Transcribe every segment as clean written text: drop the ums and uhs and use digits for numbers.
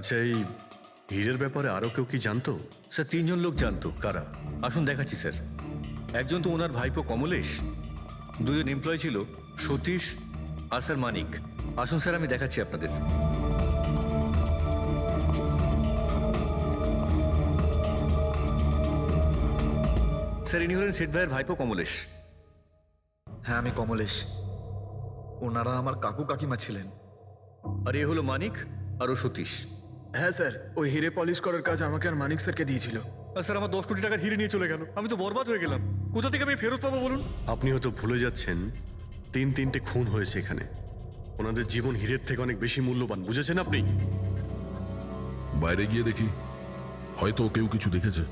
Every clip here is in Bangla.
আচ্ছা, এই হীরের ব্যাপারে আরো কেউ কি জানতো? স্যার 3 জন লোক জানতো। কারা? আসুন দেখাচ্ছি স্যার। একজন তো ওনার ভাইপো কমলেশ, 2 জন এমপ্লয় ছিল সতীশ আর স্যার মানিক। আসুন স্যার, আমি দেখাচ্ছি আপনাদের। স্যার, ইনি হলেন শেঠ ভাইয়ের ভাইপো কমলেশ। হ্যাঁ, আমি কমলেশ। ওনারা আমার কাকু কাকিমা ছিলেন। আর এ হলো মানিক আর ও সতীশ। হ্যাঁ স্যার, ওই হিরে পলিশ করার কাজ আমাকে আর মানিক স্যারকে দিয়েছিল। আর স্যার, আমার 10 কোটি টাকার হিরে নিয়ে চলে গেল। আমি তো বরবাদ হয়ে গেলাম। কোথা থেকে আমি ফেরত পাবো বলুন? আপনি হয়তো ভুলে যাচ্ছেন 3-3টে খুন হয়েছে এখানে। ওনাদের জীবন হীরের থেকে অনেক বেশি মূল্যবান, বুঝেছেন আপনি? বাইরে গিয়ে দেখি, হয়তো কেউ কিছু দেখেছে।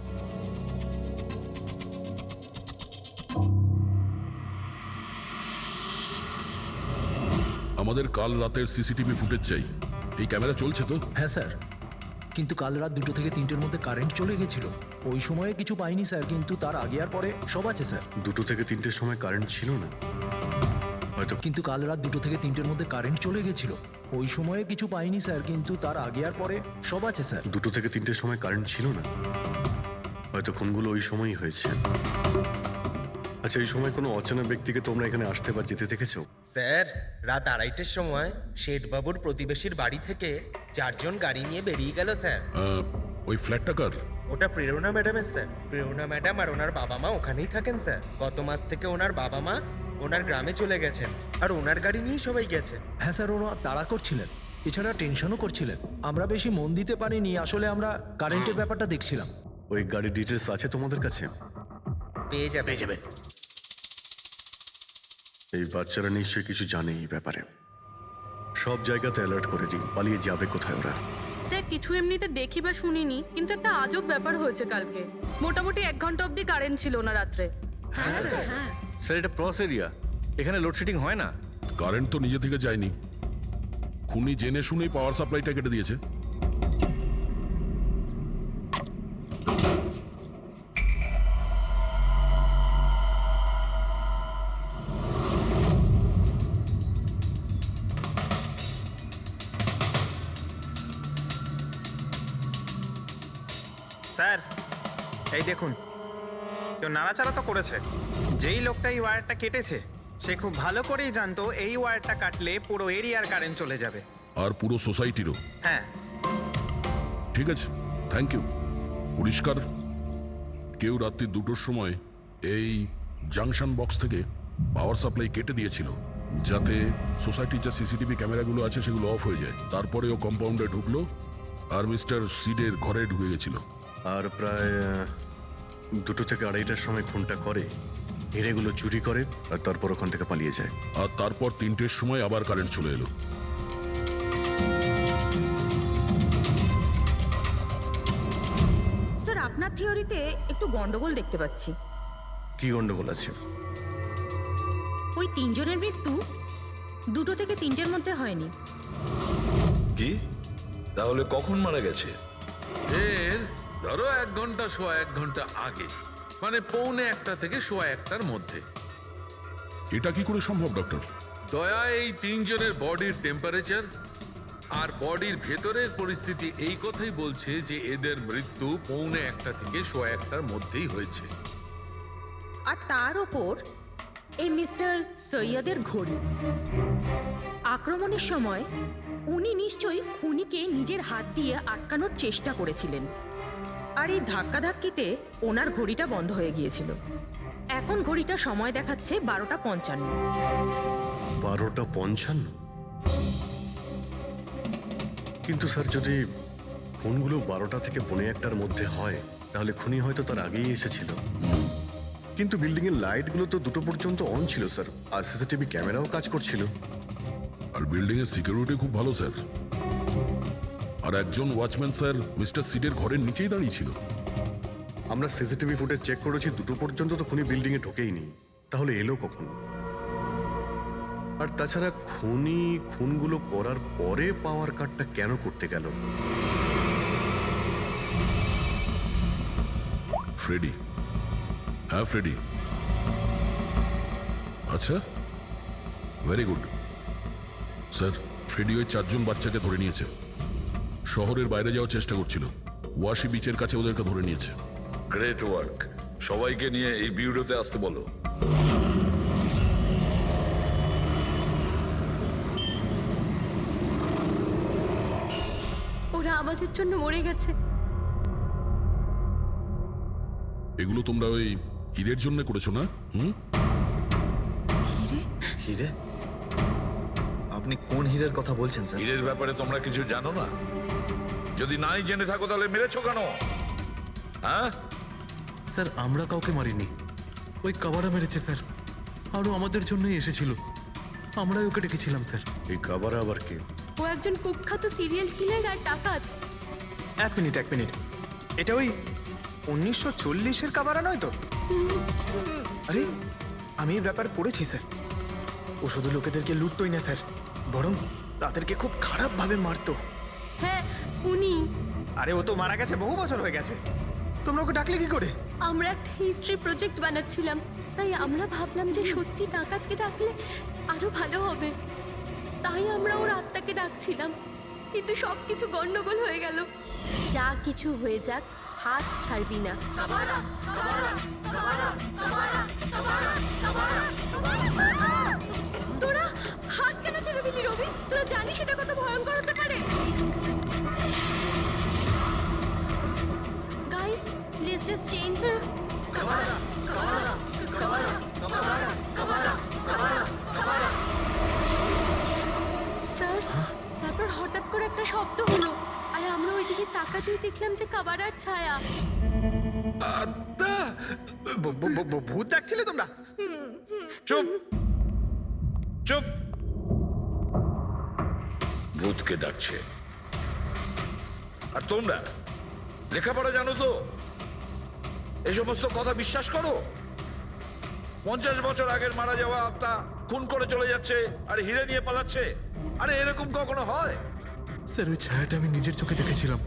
আমাদের কাল রাতের সিসিটিভি ফুটেজ চাই। এই ক্যামেরা চলছে তো? হ্যাঁ স্যার, কিন্তু কাল রাত 2 থেকে 3টের মধ্যে কারেন্ট চলে গেছিল। ওই সময়ে কিছু পাইনি স্যার, কিন্তু তার আগে আর পরে সব আছে স্যার। 2 থেকে 3টের সময় কারেন্ট ছিল না হয়তো। কিন্তু কাল রাত 2 থেকে 3টের মধ্যে কারেন্ট চলে গেছিল। ওই সময়ে কিছু পাইনি স্যার, কিন্তু তার আগে আর পরে সব আছে স্যার। 2 থেকে 3টের সময় কারেন্ট ছিল না, হয়তো খুনগুলো ওই সময়ই হয়েছে। আচ্ছা, এই সময় কোনো অচেনা ব্যক্তিকে তোমরা এখানে আসতে বা যেতে দেখেছো? স্যার, রাত 2:30টার সময় শেঠবাবুর প্রতিবেশীর বাড়ি থেকে 4 জন গাড়ি নিয়ে বেরিয়ে গেল স্যার। ওই ফ্ল্যাটটা কার? ওটা প্রেরণা ম্যাডামের স্যার। প্রেরণা ম্যাডাম আর ওনার বাবা মা ওখানেই থাকেন স্যার। গত মাস থেকে ওনার বাবা মা ওনার গ্রামে চলে গেছেন, আর ওনার গাড়ি নিয়েই সবাই গেছে। হ্যাঁ স্যার, ওরা তাড়া করছিলেন, এছাড়া টেনশনও করছিলেন। আমরা বেশি মন দিতে পারিনি, আসলে আমরা কারেন্টের ব্যাপারটা দেখছিলাম। ওই গাড়ির ডিটেলস আছে তোমাদের কাছে? পেয়ে যাবে। এই বাচ্চারা নিশ্চয়ই কিছু জানে এই ব্যাপারে। সব জায়গাতে অ্যালার্ট করে দিন, পালিয়ে যাবে কোথায় ওরা। স্যার, কিছু এমনিতে দেখি বা শুনিনি, কিন্তু একটা আজব ব্যাপার হয়েছে কালকে। মোটামুটি 1 ঘন্টা অবধি কারেন্ট ছিল না রাত্রে। হ্যাঁ স্যার, এটা প্রস এরিয়া, এখানে লোডশেডিং হয় না। কারেন্ট তো নিজে থেকে যায়নি। খুনি জেনে শুনেই পাওয়ার সাপ্লাইটা কেটে দিয়েছে। স্যার, এই দেখুন, কেউ নাড়াচাড়া তো করেছে। যেই লোকটা এই ওয়্যারটা কেটেছে সে খুব ভালো করেই জানতো এই ওয়্যারটা কাটলে পুরো এরিয়ার কারেন্ট চলে যাবে। আর পুরো সোসাইটিরও। হ্যাঁ। ঠিক আছে, থ্যাংক ইউ। পরিষ্কার, কেউ রাত্রি 2টোর সময় এই জাংশন বক্স থেকে পাওয়ার সাপ্লাই কেটে দিয়েছিল, যাতে সোসাইটির যা সিসিটিভি ক্যামেরাগুলো আছে সেগুলো অফ হয়ে যায়। তারপরে ও কম্পাউন্ডে ঢুকলো আর মিস্টার সিডের ঘরে ঢুকে গেছিল। আর প্রায় 2 থেকে 2:30টার সময় খুনটা করে, হিরেগুলো চুরি করে, আর তারপর ওখান থেকে পালিয়ে যায়। আর তারপর 3টের সময় আবার কারেন্ট চলে এলো। স্যার, আপনার থিওরিতে একটু গন্ডগোল দেখতে পাচ্ছি। কি গন্ডগোল আছে? ওই 3 জনের মৃত্যু 2 থেকে 3টের মধ্যে হয়নি। কি? তাহলে কখন মারা গেছে? এর ধরো 1 ঘন্টা, 1.25 ঘন্টা আগে, মানে 1:45 থেকে 1:15টার মধ্যে। এটা কি করে সম্ভব ডক্টর? দয়া, এই 3 জনের বডির টেম্পারেচার আর বডির ভেতরের পরিস্থিতি এই কথাই বলছে যে এদের মৃত্যু 1:45 থেকে 1:15টার মধ্যেই হয়েছে। আর তার ওপর এই মিস্টার সৈয়দের ঘড়ি। আক্রমণের সময় উনি নিশ্চয়ই খুনিকে নিজের হাত দিয়ে আটকানোর চেষ্টা করেছিলেন, আর এই ধাক্কাধাক্কিতে ওনার ঘড়িটা বন্ধ হয়ে গিয়েছিল। এখন ঘড়িটা সময় দেখাচ্ছে 12:55। 12:55? কিন্তু স্যার, যদি খুনগুলো 12টা থেকে 1:15টার মধ্যে হয়, তাহলে খুনি হয়তো তার আগেই এসেছিল। কিন্তু বিল্ডিং এর লাইটগুলো তো 2টো পর্যন্ত অন ছিল স্যার, আর সিসিটিভি ক্যামেরাও কাজ করছিল। আর বিল্ডিং এর সিকিউরিটি খুব ভালো স্যার। আর একজন ওয়াচম্যান স্যার মিস্টার সিডের ঘরের নিচেই দাঁড়িয়ে ছিল। আমরা সিসিটিভি ফুটেজ চেক করেছি, 2টো পর্যন্ত তো খুনি বিল্ডিং এ ঢোকেইনি। তাহলে এলো কখন? আর তাছাড়া খুনি খুনগুলো করার পরে পাওয়ার কাটটা কেন করতে গেল? ফ্রেডি। হ্যাঁ, ফ্রেডি। আচ্ছা, ভেরি গুড স্যার। ফ্রেডি ওই 4 জন বাচ্চাকে ধরে নিয়েছে। শহরের বাইরে যাওয়ার চেষ্টা করছিল। ওয়াশি বিচের কাছে ওদেরকে ধরে নিয়েছে। Great work. সবাইকে নিয়ে এই বিউরোতে আসতে বলো। ওরা আমাদের জন্য মরে গেছে। এগুলো তোমরা ওই হীরের জন্য করেছো না? হিরে? হিরে? আপনি কোন হীরের কথা বলছেন স্যার? হীরের ব্যাপারে তোমরা কিছু জানো না? যদি নাই জেনে থাকো তাহলে মেরেছো কেন? হ্যাঁ, স্যার আমরা কাউকে মারিনি, ওই কাবারা মেরেছে স্যার। আরও আমাদের জন্যই এসেছিল, আমরাই ওকে ডেকেছিলাম স্যার। এই কাবারা আবার কে? ও একজন কুখ্যাত সিরিয়াল কিলার আর ডাকাত। এক মিনিট এটা ওই 1940-এর কাবারা নয় তো? আরে আমি এই ব্যাপারে পড়েছি স্যার। ও শুধু লোকেদেরকে লুটতোই না স্যার, বরং তাদেরকে খুব খারাপভাবে মারতো। হ্যাঁ উনি। আরে ও তো মারা গেছে, বহু বছর হয়ে গেছে। তোমরা ওকে ডাকলে কি করে? আমরা একটা হিস্ট্রি প্রজেক্ট বানাচ্ছিলাম, তাই আমরা ভাবলাম যে সত্যি ডাকাতকে ডাকলে আরো ভালো হবে। তাই আমরা ওর আত্মাকে ডাকছিলাম, কিন্তু সবকিছু গন্ডগোল হয়ে গেল। যা কিছু হয়ে যাক, হাত ছাড়বি না। তোরা হাত কেন ছেড়ে দিলি রবি? তোরা জানিস এটা কত ভয়ঙ্কর হতে পারে? Guys, let's just change the sir. তারপর হঠাৎ করে একটা শব্দ হলো, আর আমরা ওইদিকে তাকাতেই দেখলাম যে কাবারার ছায়া। ভূত ডাকছিলে তোমরা? চুপ চুপ। ভূতকে ডাকছে। আর তোমরা লেখাপড়া জানো তো? এই সমস্ত কথা বিশ্বাস করো? 50 বছর আগের মারা যাওয়া আত্মা খুন করে চলে যাচ্ছে আর হিরে নিয়ে পালাচ্ছে। আরে এরকম কখনো হয়? স্যার ওই ছায়াটা আমি নিজের চোখে দেখেছিলাম।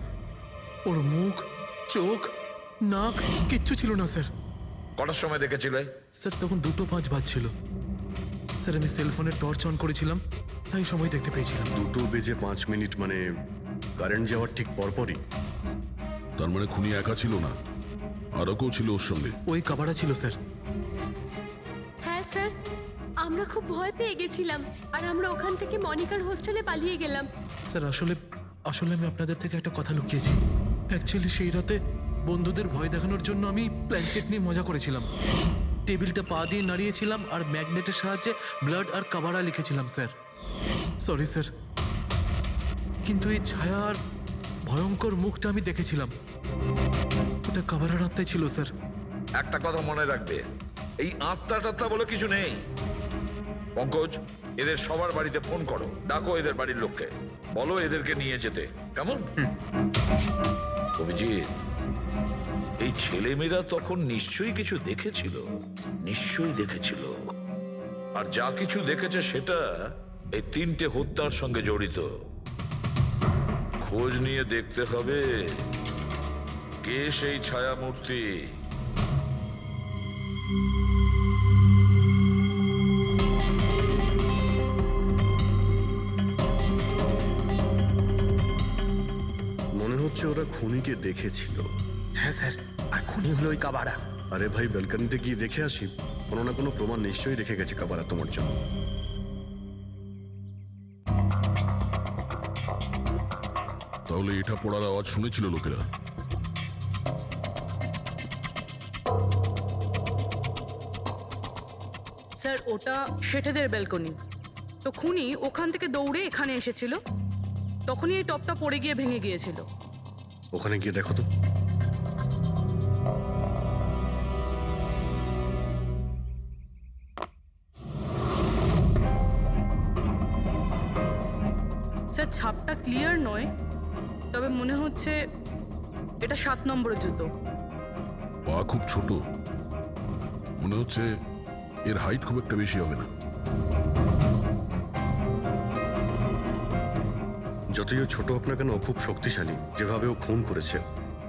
ওর মুখ, চোখ, নাক কিচ্ছু ছিল না স্যার। কটার সময় দেখেছিলে? স্যার তখন 2:05 বাজছিল। স্যার আমি সেলফোনের টর্চ অন করেছিলাম, তাই সময় দেখতে পেয়েছিলাম। 2:05 মানে কারেন্ট যাওয়ার ঠিক পরপরই। তার মানে খুনি একা ছিল না, আরও কেউ ছিল ওর সঙ্গে। ওই কাবারা ছিল স্যার। হ্যাঁ স্যার, আমরা খুব ভয় পেয়ে গেছিলাম, আর আমরা ওখান থেকে মনিকার হোস্টেলে পালিয়ে গেলাম। স্যার আসলে আমি আপনাদের থেকে একটা কথা লুকিয়েছি। অ্যাকচুয়ালি সেই রাতে বন্ধুদের ভয় দেখানোর জন্য আমি প্ল্যানচেট নিয়ে মজা করেছিলাম। টেবিলটা পা দিয়ে নাড়িয়েছিলাম আর ম্যাগনেটের সাহায্যে ব্লাড আর কাবারা লিখেছিলাম স্যার। সরি স্যার, কিন্তু এই ছায়ার ভয়ঙ্কর মুখটা আমি দেখেছিলাম, ওটা কাবারার আত্মাই ছিল স্যার। একটা কথা মনে রাখবে, এই আত্মা টাত্মা বলে কিছু নেই। পঙ্কজ, এদের সবার বাড়িতে ফোন করো, ডাকো এদের বাড়ির লোককে, বলো এদেরকে নিয়ে যেতে। কেমন? অভিজিৎ, এই ছেলেমেয়েরা তখন নিশ্চয়ই কিছু দেখেছিল, নিশ্চয়ই দেখেছিল। আর যা কিছু দেখেছে সেটা এই 3টে হত্যার সঙ্গে জড়িত। খোঁজ নিয়ে দেখতে হবে কে সেই ছায়ামূর্তি। মনে হচ্ছে ওরা খুনিকে দেখেছিল। হ্যাঁ স্যার, আর খুনি হলো ওই কাবারা। আরে ভাই, ব্যালকনিতে গিয়ে দেখে আসি, কোনো না কোনো প্রমাণ নিশ্চয়ই রেখে গেছে কাবারা তোমার জন্য। তাহলে এটা পড়ার আওয়াজ শুনেছিল লোকেরা। স্যার ওটা শেঠেদের ব্যালকনি, তো খুনি ওখান থেকে দৌড়ে এখানে এসেছিল, তখনই এই টপটা পড়ে গিয়ে ভেঙে গিয়েছিল। ওখানে গিয়ে দেখো তো। স্যার ছাপটা ক্লিয়ার নয়, তবে মনে হচ্ছে এটা 7 নম্বরের জুতো। পা খুব ছোট, মনে হচ্ছে এর হাইট খুব একটা বেশি হবে না। যতই ও ছোট হোক না কেন, ও খুব শক্তিশালী। যেভাবে ও খুন করেছে,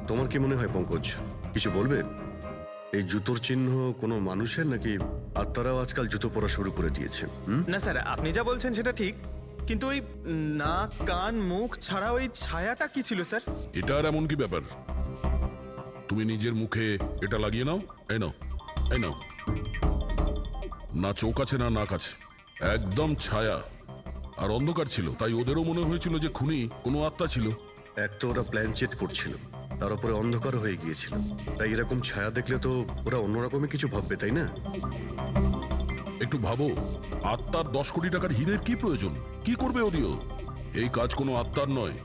তোমার কি মনে হয় পঙ্কজ? কিছু বলবে? এই জুতোর চিহ্ন কোনো মানুষের, নাকি আত্মারাও আজকাল জুতো পরা শুরু করে দিয়েছে? না স্যার, আপনি যা বলছেন সেটা ঠিক, কিন্তু ওই নাক কান মুখ ছাড়া ওই ছায়াটা কি ছিল স্যার? এটা আর এমন কি ব্যাপার? তুমি নিজের মুখে এটা লাগিয়ে নাও। এই নাও, এই নাও। না চোখ আছে না নাক আছে, একদম ছায়া। আর অন্ধকার ছিল, তাই ওদেরও মনে হয়েছিল যে খুনি কোনো আত্মা ছিল। এক তো ওরা প্ল্যানচেট করছিল, তার উপরে অন্ধকার হয়ে গিয়েছিল, তাই এরকম ছায়া দেখলে তো ওরা অন্যরকমই কিছু ভাববে, তাই না? একটু ভাবো, আত্মার 10 কোটি টাকার হীরের কি প্রয়োজন? কি করবে ওদিও? এই কাজ কোনো আত্মার নয়,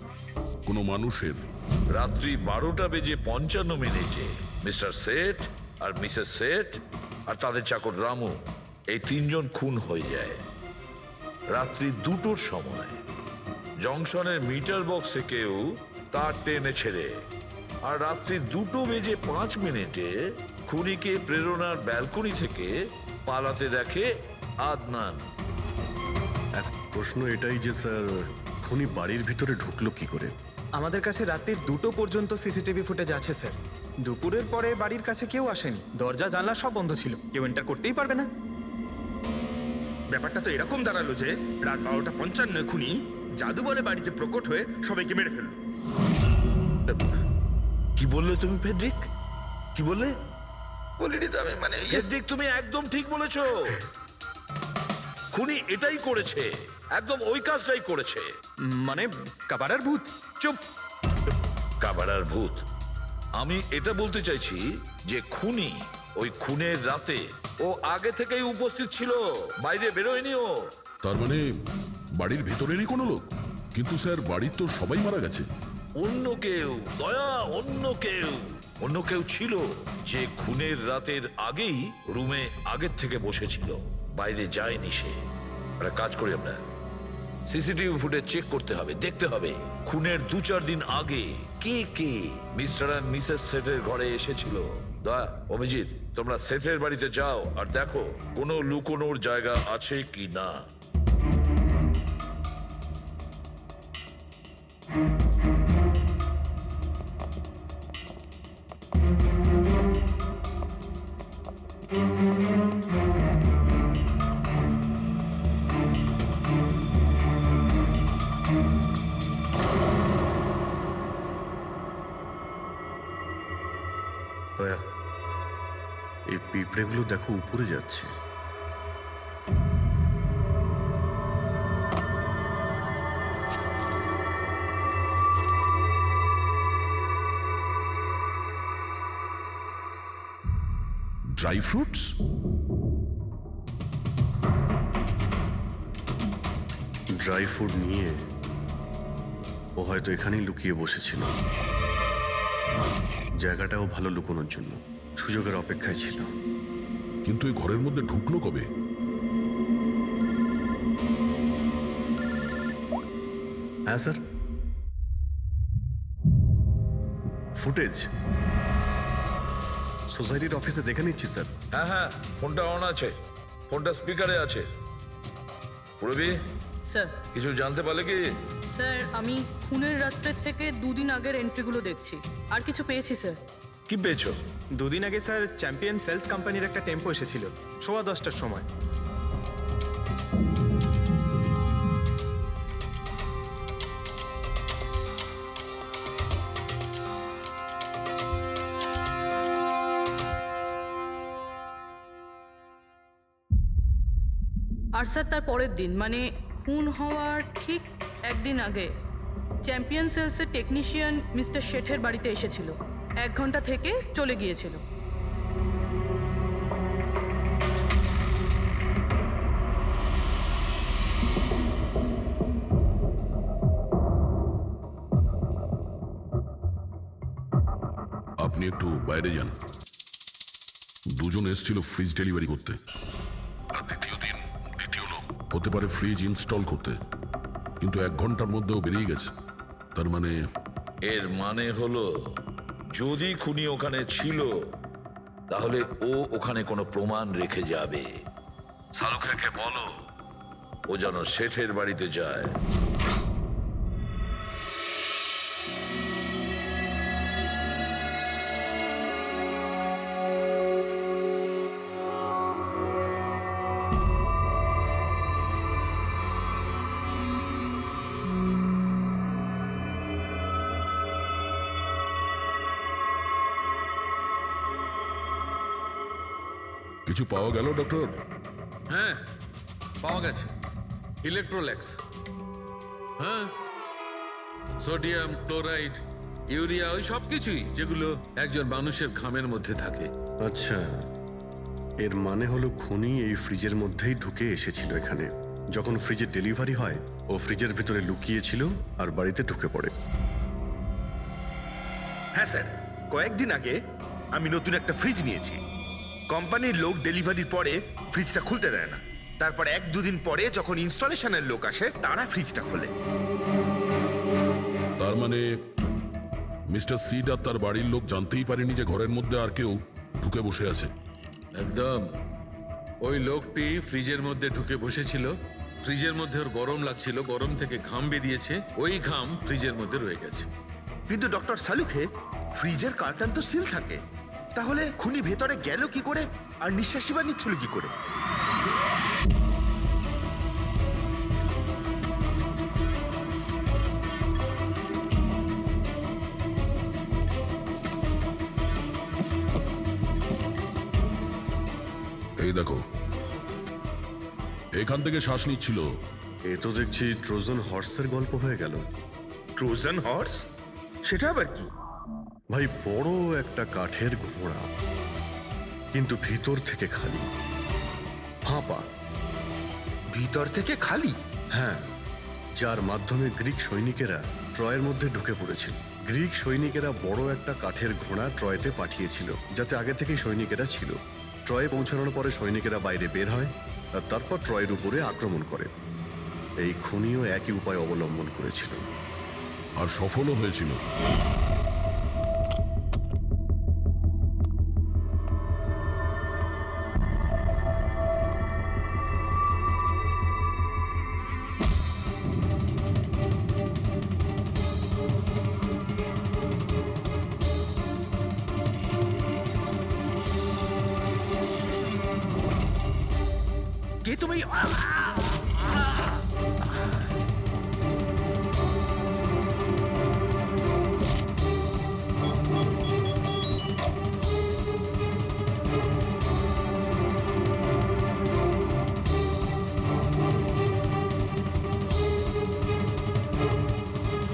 কোনো মানুষের। রাত্রি 12:55 মিস্টার সেঠ আর মিসেস সেঠ আর তাদের চাকর রামু, এই তিনজন খুন হয়ে যায় রাত্রি 2টোর সময়। জংশনের মিটার বক্স থেকেও তার টেনে ছেড়ে। আর রাত্রি 2:05 খুনিকে প্রেরণার ব্যালকনি থেকে পালাতে দেখে আদনান। এখন প্রশ্ন এটাই যে স্যার, খুনি বাড়ির ভিতরে ঢুকলো কি করে? আমাদের কাছে রাত্রির 2টো পর্যন্ত সিসিটিভি ফুটেজ আছে স্যার। দুপুরের পরে বাড়ির কাছে কেউ আসেনি, দরজা জানলা সব বন্ধ ছিল, কেউ এন্টার করতেই পারবে না। ব্যাপারটা তো এরকম দাঁড়ালো যে রাত 12:55 খুনি জাদু বলে বাড়িতে প্রকট হয়ে সবাইকে মেরে ফেললো। কি বললে তুমি ফেডরিক? কি বললে? বলিনি তো আমি, মানে ফেডরিক, তুমি একদম ঠিক বলেছো। খুনি এটাই করেছে, একদম ওই কাজটাই করেছে। মানে কাবারার ভূত? চুপ! কাবারার ভূত? আমি এটা বলতে চাইছি যে খুনি ওই খুনের রাতে ও আগে থেকেই উপস্থিত ছিল, বাইরে বেরোয়নি ও। তার মানে বাড়ির ভেতরেরই কোনো লোক? কিন্তু স্যার, বাড়ির তো সবাই মারা গেছে। অন্য কেউ, দয়া, অন্য কেউ ছিল যে খুনের রাতের আগেই রুমে আগের থেকে বসেছিল, বাইরে যায়নি সে। একটা কাজ করি আমরা, সিসিটিভি ফুটেজ চেক করতে হবে, দেখতে হবে খুনের 2-4 দিন আগে কে কে মিস্টার আর মিসেস সেটের ঘরে এসেছিল। দয়া, অভিজিৎ, তোমরা সেটের বাড়িতে যাও আর দেখো কোনো লুকোনোর জায়গা আছে কি না। দয়া, এই পিঁপড়েগুলো দেখো উপরে যাচ্ছে। Dry fruits? ড্রাই ফ্রুট নিয়ে ও হয়তো এখানেই লুকিয়ে বসেছিল। জায়গাটাও ভালো লুকোনোর জন্য, সুযোগের অপেক্ষায় ছিল। কিন্তু এই ঘরের মধ্যে ঢুকলো কবে? হ্যাঁ স্যার, ফুটেজ সোসাইটির অফিসে দেখে নিচ্ছি স্যার। হ্যাঁ হ্যাঁ, ফোনটা অন আছে, ফোনটা স্পিকারে আছে। পুরবি, স্যার, কিছু জানতে পারলে কি? স্যার, আমি খুনের রাত্রের থেকে 2 দিন আগের এন্ট্রিগুলো দেখছি, আর কিছু পেয়েছি স্যার। কি পেয়েছো? 2 দিন আগে স্যার চ্যাম্পিয়ন সেলস কোম্পানির একটা টেম্পো এসেছিল 10:15টার সময়। আর স্যার, তার পরের দিন মানে খুন হওয়ার ঠিক 1 দিন আগে চ্যাম্পিয়ন সেলসের টেকনিশিয়ান মিস্টার শেঠের বাড়িতে এসেছিল, 1 ঘন্টা থেকে চলে গিয়েছিল। আপনি একটু বাইরে যান। দুজন এসেছিল ফ্রিজ ডেলিভারি করতে, আর দ্বিতীয় দিন দ্বিতীয় লোক হতে পারে ফ্রিজ ইনস্টল করতে, কিন্তু 1 ঘন্টার মধ্যেও বেরিয়ে গেছে। তার মানে এর মানে হলো যদি খুনি ওখানে ছিল তাহলে ও ওখানে কোনো প্রমাণ রেখে যাবে। শালুখাকে বলো ও যেন শেঠের বাড়িতে যায়। কিছু পাওয়া গেল ডক্টর? হ্যাঁ, পাওয়া গেছে ইলেকট্রোল্যাক্স। হ্যাঁ, সোডিয়াম ক্লোরাইড, ইউরিয়া, ওই সব কিছুই যেগুলো একজন মানুষের ঘামের মধ্যে থাকে। আচ্ছা, এর মানে হলো খুনি এই ফ্রিজের মধ্যেই ঢুকে এসেছিল এখানে। যখন ফ্রিজের ডেলিভারি হয় ও ফ্রিজের ভিতরে লুকিয়েছিল আর বাড়িতে ঢুকে পড়ে। হ্যাঁ স্যার, কয়েকদিন আগে আমি নতুন একটা ফ্রিজ নিয়েছি। কোম্পানির লোক ডেলিভারির পরে ফ্রিজটা খুলতে দেয় না। তারপর 1-2 দিন পরে যখন ইনস্টলেশনের লোক আসে তারা ফ্রিজটা খোলে। তার মানে মিস্টার সিড আর তার বাড়ির লোক জানতেই পারেনি যে ঘরের মধ্যে আর কেউ ঢুকে বসে আছে। একদম। ওই লোকটি ফ্রিজের মধ্যে ঢুকে বসেছিল, ফ্রিজের মধ্যে ওর গরম লাগছিল, গরম থেকে ঘাম বেরিয়েছে, ওই ঘাম ফ্রিজের মধ্যে রয়ে গেছে। কিন্তু ডক্টর সালুখে, ফ্রিজের কার্টন তো সিল থাকে, তাহলে খুনি ভেতরে গেল কি করে আর নিঃশ্বাসই বা নিচ্ছিল কি করে? এই দেখো, এখান থেকে শ্বাস নিচ্ছিল। এ তো দেখছি ট্রোজান হর্সের গল্প হয়ে গেল। Trojan horse? সেটা আবার কি? ভাই, বড় একটা কাঠের ঘোড়া, কিন্তু ভিতর থেকে খালি, ফাঁপা। ভিতর থেকে খালি? হ্যাঁ, যার মাধ্যমে গ্রিক সৈনিকেরা ট্রয়ের মধ্যে ঢুকে পড়েছিল। গ্রিক সৈনিকেরা বড় একটা কাঠের ঘোড়া ট্রয়েতে পাঠিয়েছিল, যাতে আগে থেকেই সৈনিকেরা ছিল। ট্রয়ে পৌঁছানোর পরে সৈনিকেরা বাইরে বের হয় আর তারপর ট্রয়ের উপরে আক্রমণ করে। এই খুনিও একই উপায় অবলম্বন করেছিল আর সফলও হয়েছিল। কে তুমি?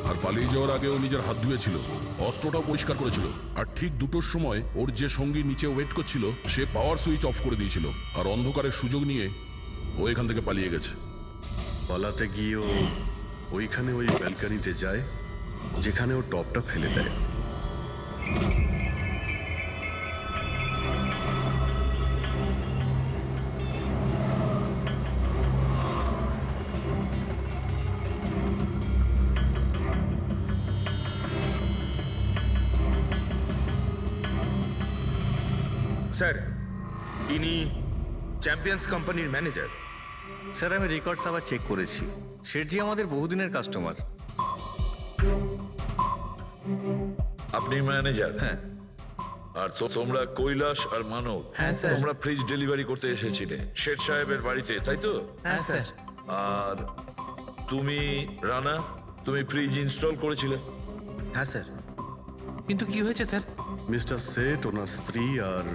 আর পালিয়ে যাওয়ার আগে ও নিজের হাত ধুয়েছিল, অস্ত্রটাও পরিষ্কার করেছিল। আর ঠিক 2টোর সময় ওর যে সঙ্গী নিচে ওয়েট করছিল সে পাওয়ার সুইচ অফ করে দিয়েছিল, আর অন্ধকারের সুযোগ নিয়ে ও এখান থেকে পালিয়ে গেছে। পালাতে গিয়েও ওইখানে ওই ব্যালকানিতে যায় যেখানে ও টপটা ফেলে দেয়। স্যার, ইনি চ্যাম্পিয়ন্স কোম্পানির ম্যানেজার। স্যার, আমি রেকর্ডস আবার চেক করেছি, শেঠজি আমাদের বহুদিনের কাস্টমার। আপনি ম্যানেজার? হ্যাঁ। আর তো তোমরা কৈলাস আর মানব, হ্যাঁ, স্যার। তোমরা ফ্রিজ ডেলিভারি করতে এসেছিলে শেঠ সাহেবের বাড়িতে, তাই তো? হ্যাঁ স্যার। আর তুমি রানা, তুমি ফ্রিজ ইনস্টল করেছিলে? হ্যাঁ স্যার। কিন্তু কি হয়েছে স্যার? মিস্টার সেট, ওনার স্ত্রী আর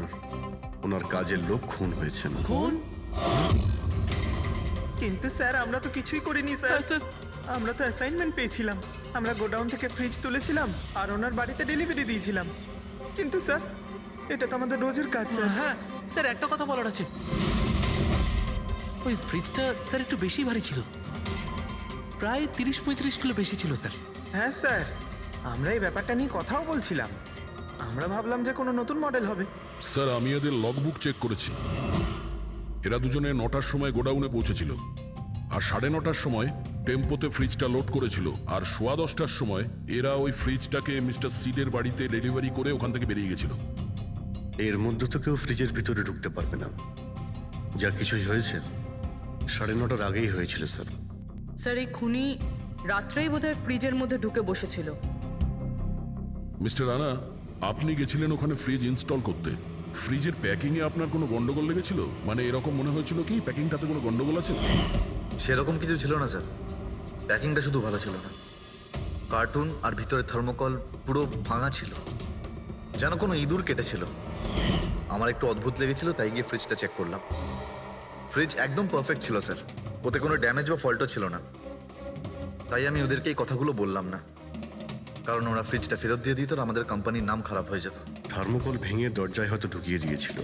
ওনার কাজের লোক খুন হয়েছেন। খুন? কিন্তু স্যার, আমরা তো কিছুই করিনি স্যার। স্যার, আমরা তো অ্যাসাইনমেন্ট পেয়েছিলাম, আমরা গোডাউন থেকে ফ্রিজ তুলেছিলাম আর ওনার বাড়িতে ডেলিভারি দিয়েছিলাম। কিন্তু স্যার, এটা তো আমাদের রোজের কাজ স্যার। হ্যাঁ স্যার, একটা কথা বলার আছে। ওই ফ্রিজটা স্যার একটু বেশি ভারী ছিল, প্রায় 30-35 কিলো বেশি ছিল স্যার। হ্যাঁ স্যার, আমরা এই ব্যাপারটা নিয়ে কথাও বলছিলাম। আমরা ভাবলাম যে কোনো নতুন মডেল হবে। স্যার, আমি এদের লগবুক চেক করেছি। এরা দুজনে 9টার সময় গোডাউনে পৌঁছেছিল, আর 9:30টার সময় টেম্পোতে ফ্রিজটা লোড করেছিল, আর 10:15টার সময় এরা ওই ফ্রিজটাকে মিস্টার সিডের বাড়িতে ডেলিভারি করে ওখান থেকে বেরিয়ে গেছিল। এর মধ্যে তো কেউ ফ্রিজের ভিতরে ঢুকতে পারবে না। যা কিছুই হয়েছে 9:30টার আগেই হয়েছিল স্যার। স্যার, এই খুনি রাত্রেই বোধহয় ফ্রিজের মধ্যে ঢুকে বসেছিল। মিস্টার রানা, আপনি গেছিলেন ওখানে ফ্রিজ ইনস্টল করতে। ফ্রিজের প্যাকিংয়ে আপনার কোনো গন্ডগোল লেগেছিল? মানে এরকম মনে হয়েছিল কি প্যাকিংটাতে কোনো গন্ডগোল আছে? সেরকম কিছু ছিল না স্যার। প্যাকিংটা শুধু ভালো ছিল না, কার্টুন আর ভিতরে থার্মোকল পুরো ভাঙা ছিল, যেন কোনো ইঁদুর কেটেছিল। আমার একটু অদ্ভুত লেগেছিল, তাই গিয়ে ফ্রিজটা চেক করলাম। ফ্রিজ একদম পারফেক্ট ছিল স্যার, ওতে কোনো ড্যামেজ বা ফল্টও ছিল না। তাই আমি ওদেরকে এই কথাগুলো বললাম না, কারণ ওরা ফ্রিজটা ফেরত দিয়ে দিত আর আমাদের কোম্পানির নাম খারাপ হয়ে যেত। থার্মোকল ভেঙে দরজায় হয়তো ঢুকিয়ে দিয়েছিল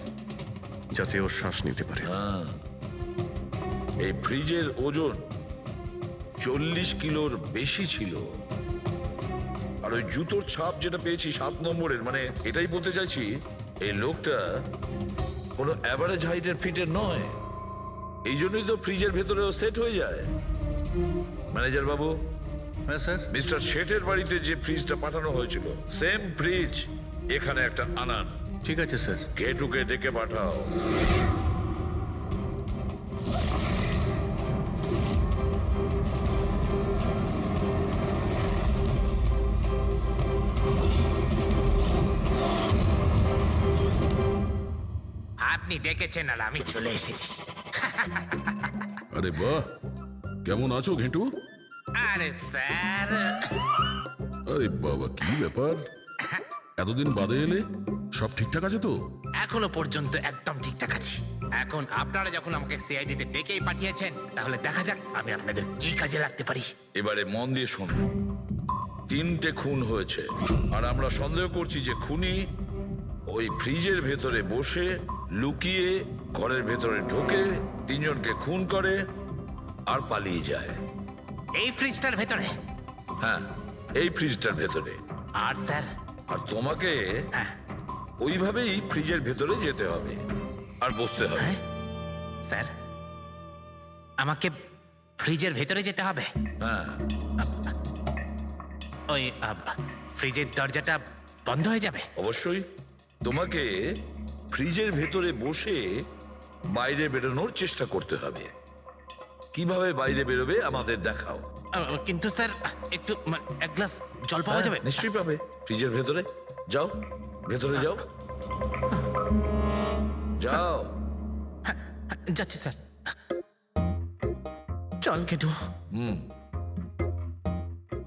যাতে ওর শ্বাস নিতে পারে। এই ফ্রিজের ওজন 40 কিলোর বেশি ছিল। আর ওই জুতোর ছাপ যেটা পেয়েছি 7 নম্বরের, মানে এটাই বলতে চাইছি এই লোকটা কোনো অ্যাভারেজ হাইটের ফিটের নয়। এই জন্যই তো ফ্রিজের ভেতরেও সেট হয়ে যায়। ম্যানেজার বাবু, হ্যাঁ স্যার। মিস্টার শেঠের বাড়িতে যে ফ্রিজটা পাঠানো হয়েছিল সেম ফ্রিজ এখানে একটা আনান। ঠিক আছে স্যার। গেটুকে ডেকে পাঠাও। আপনি ডেকেছেন আর আমি চলে এসেছি। আরে বাহ, কেমন আছো ঘেটু? আরে স্যার, আরে বাবা, কি ব্যাপার, এতদিন বাদে এলে? সব ঠিকঠাক আছে তো? এখনো পর্যন্ত একদম ঠিকঠাক আছি। এখন আপনারা যখন আমাকে সিআইডিতে ডেকেই পাঠিয়েছেন, তাহলে দেখা যাক আমি আপনাদের কি কাজে লাগতে পারি। এবারে মন দিয়ে শুনুন। 3টে খুন হয়েছে আর আমরা সন্দেহ করছি যে খুনি ওই ফ্রিজের ভেতরে বসে লুকিয়ে ঘরের ভেতরে ঢোকে, 3 জনকে খুন করে আর পালিয়ে যায়। এই ফ্রিজটার ভেতরে? হ্যাঁ, এই ফ্রিজটার ভেতরে। আর স্যার? আর তোমাকে হ্যাঁ। ওইভাবেই ফ্রিজের ভেতরে যেতে হবে আর বসতে হবে। স্যার, আমাকে ফ্রিজের ভেতরে যেতে হবে? হ্যাঁ। ওই ফ্রিজের দরজাটা বন্ধ হয়ে যাবে? অবশ্যই। তোমাকে ফ্রিজের ভেতরে বসে বাইরে বেরোনোর চেষ্টা করতে হবে। কিভাবে বাইরে বেরোবে আমাদের দেখাও। কিন্তু স্যার, একটু এক গ্লাস জল পাওয়া যাবে? নিশ্চয়ই পাবে। ফ্রিজের ভেতরে যাও, ভেতরে যাও, যাও। যাচ্ছি স্যার। চল কেটু,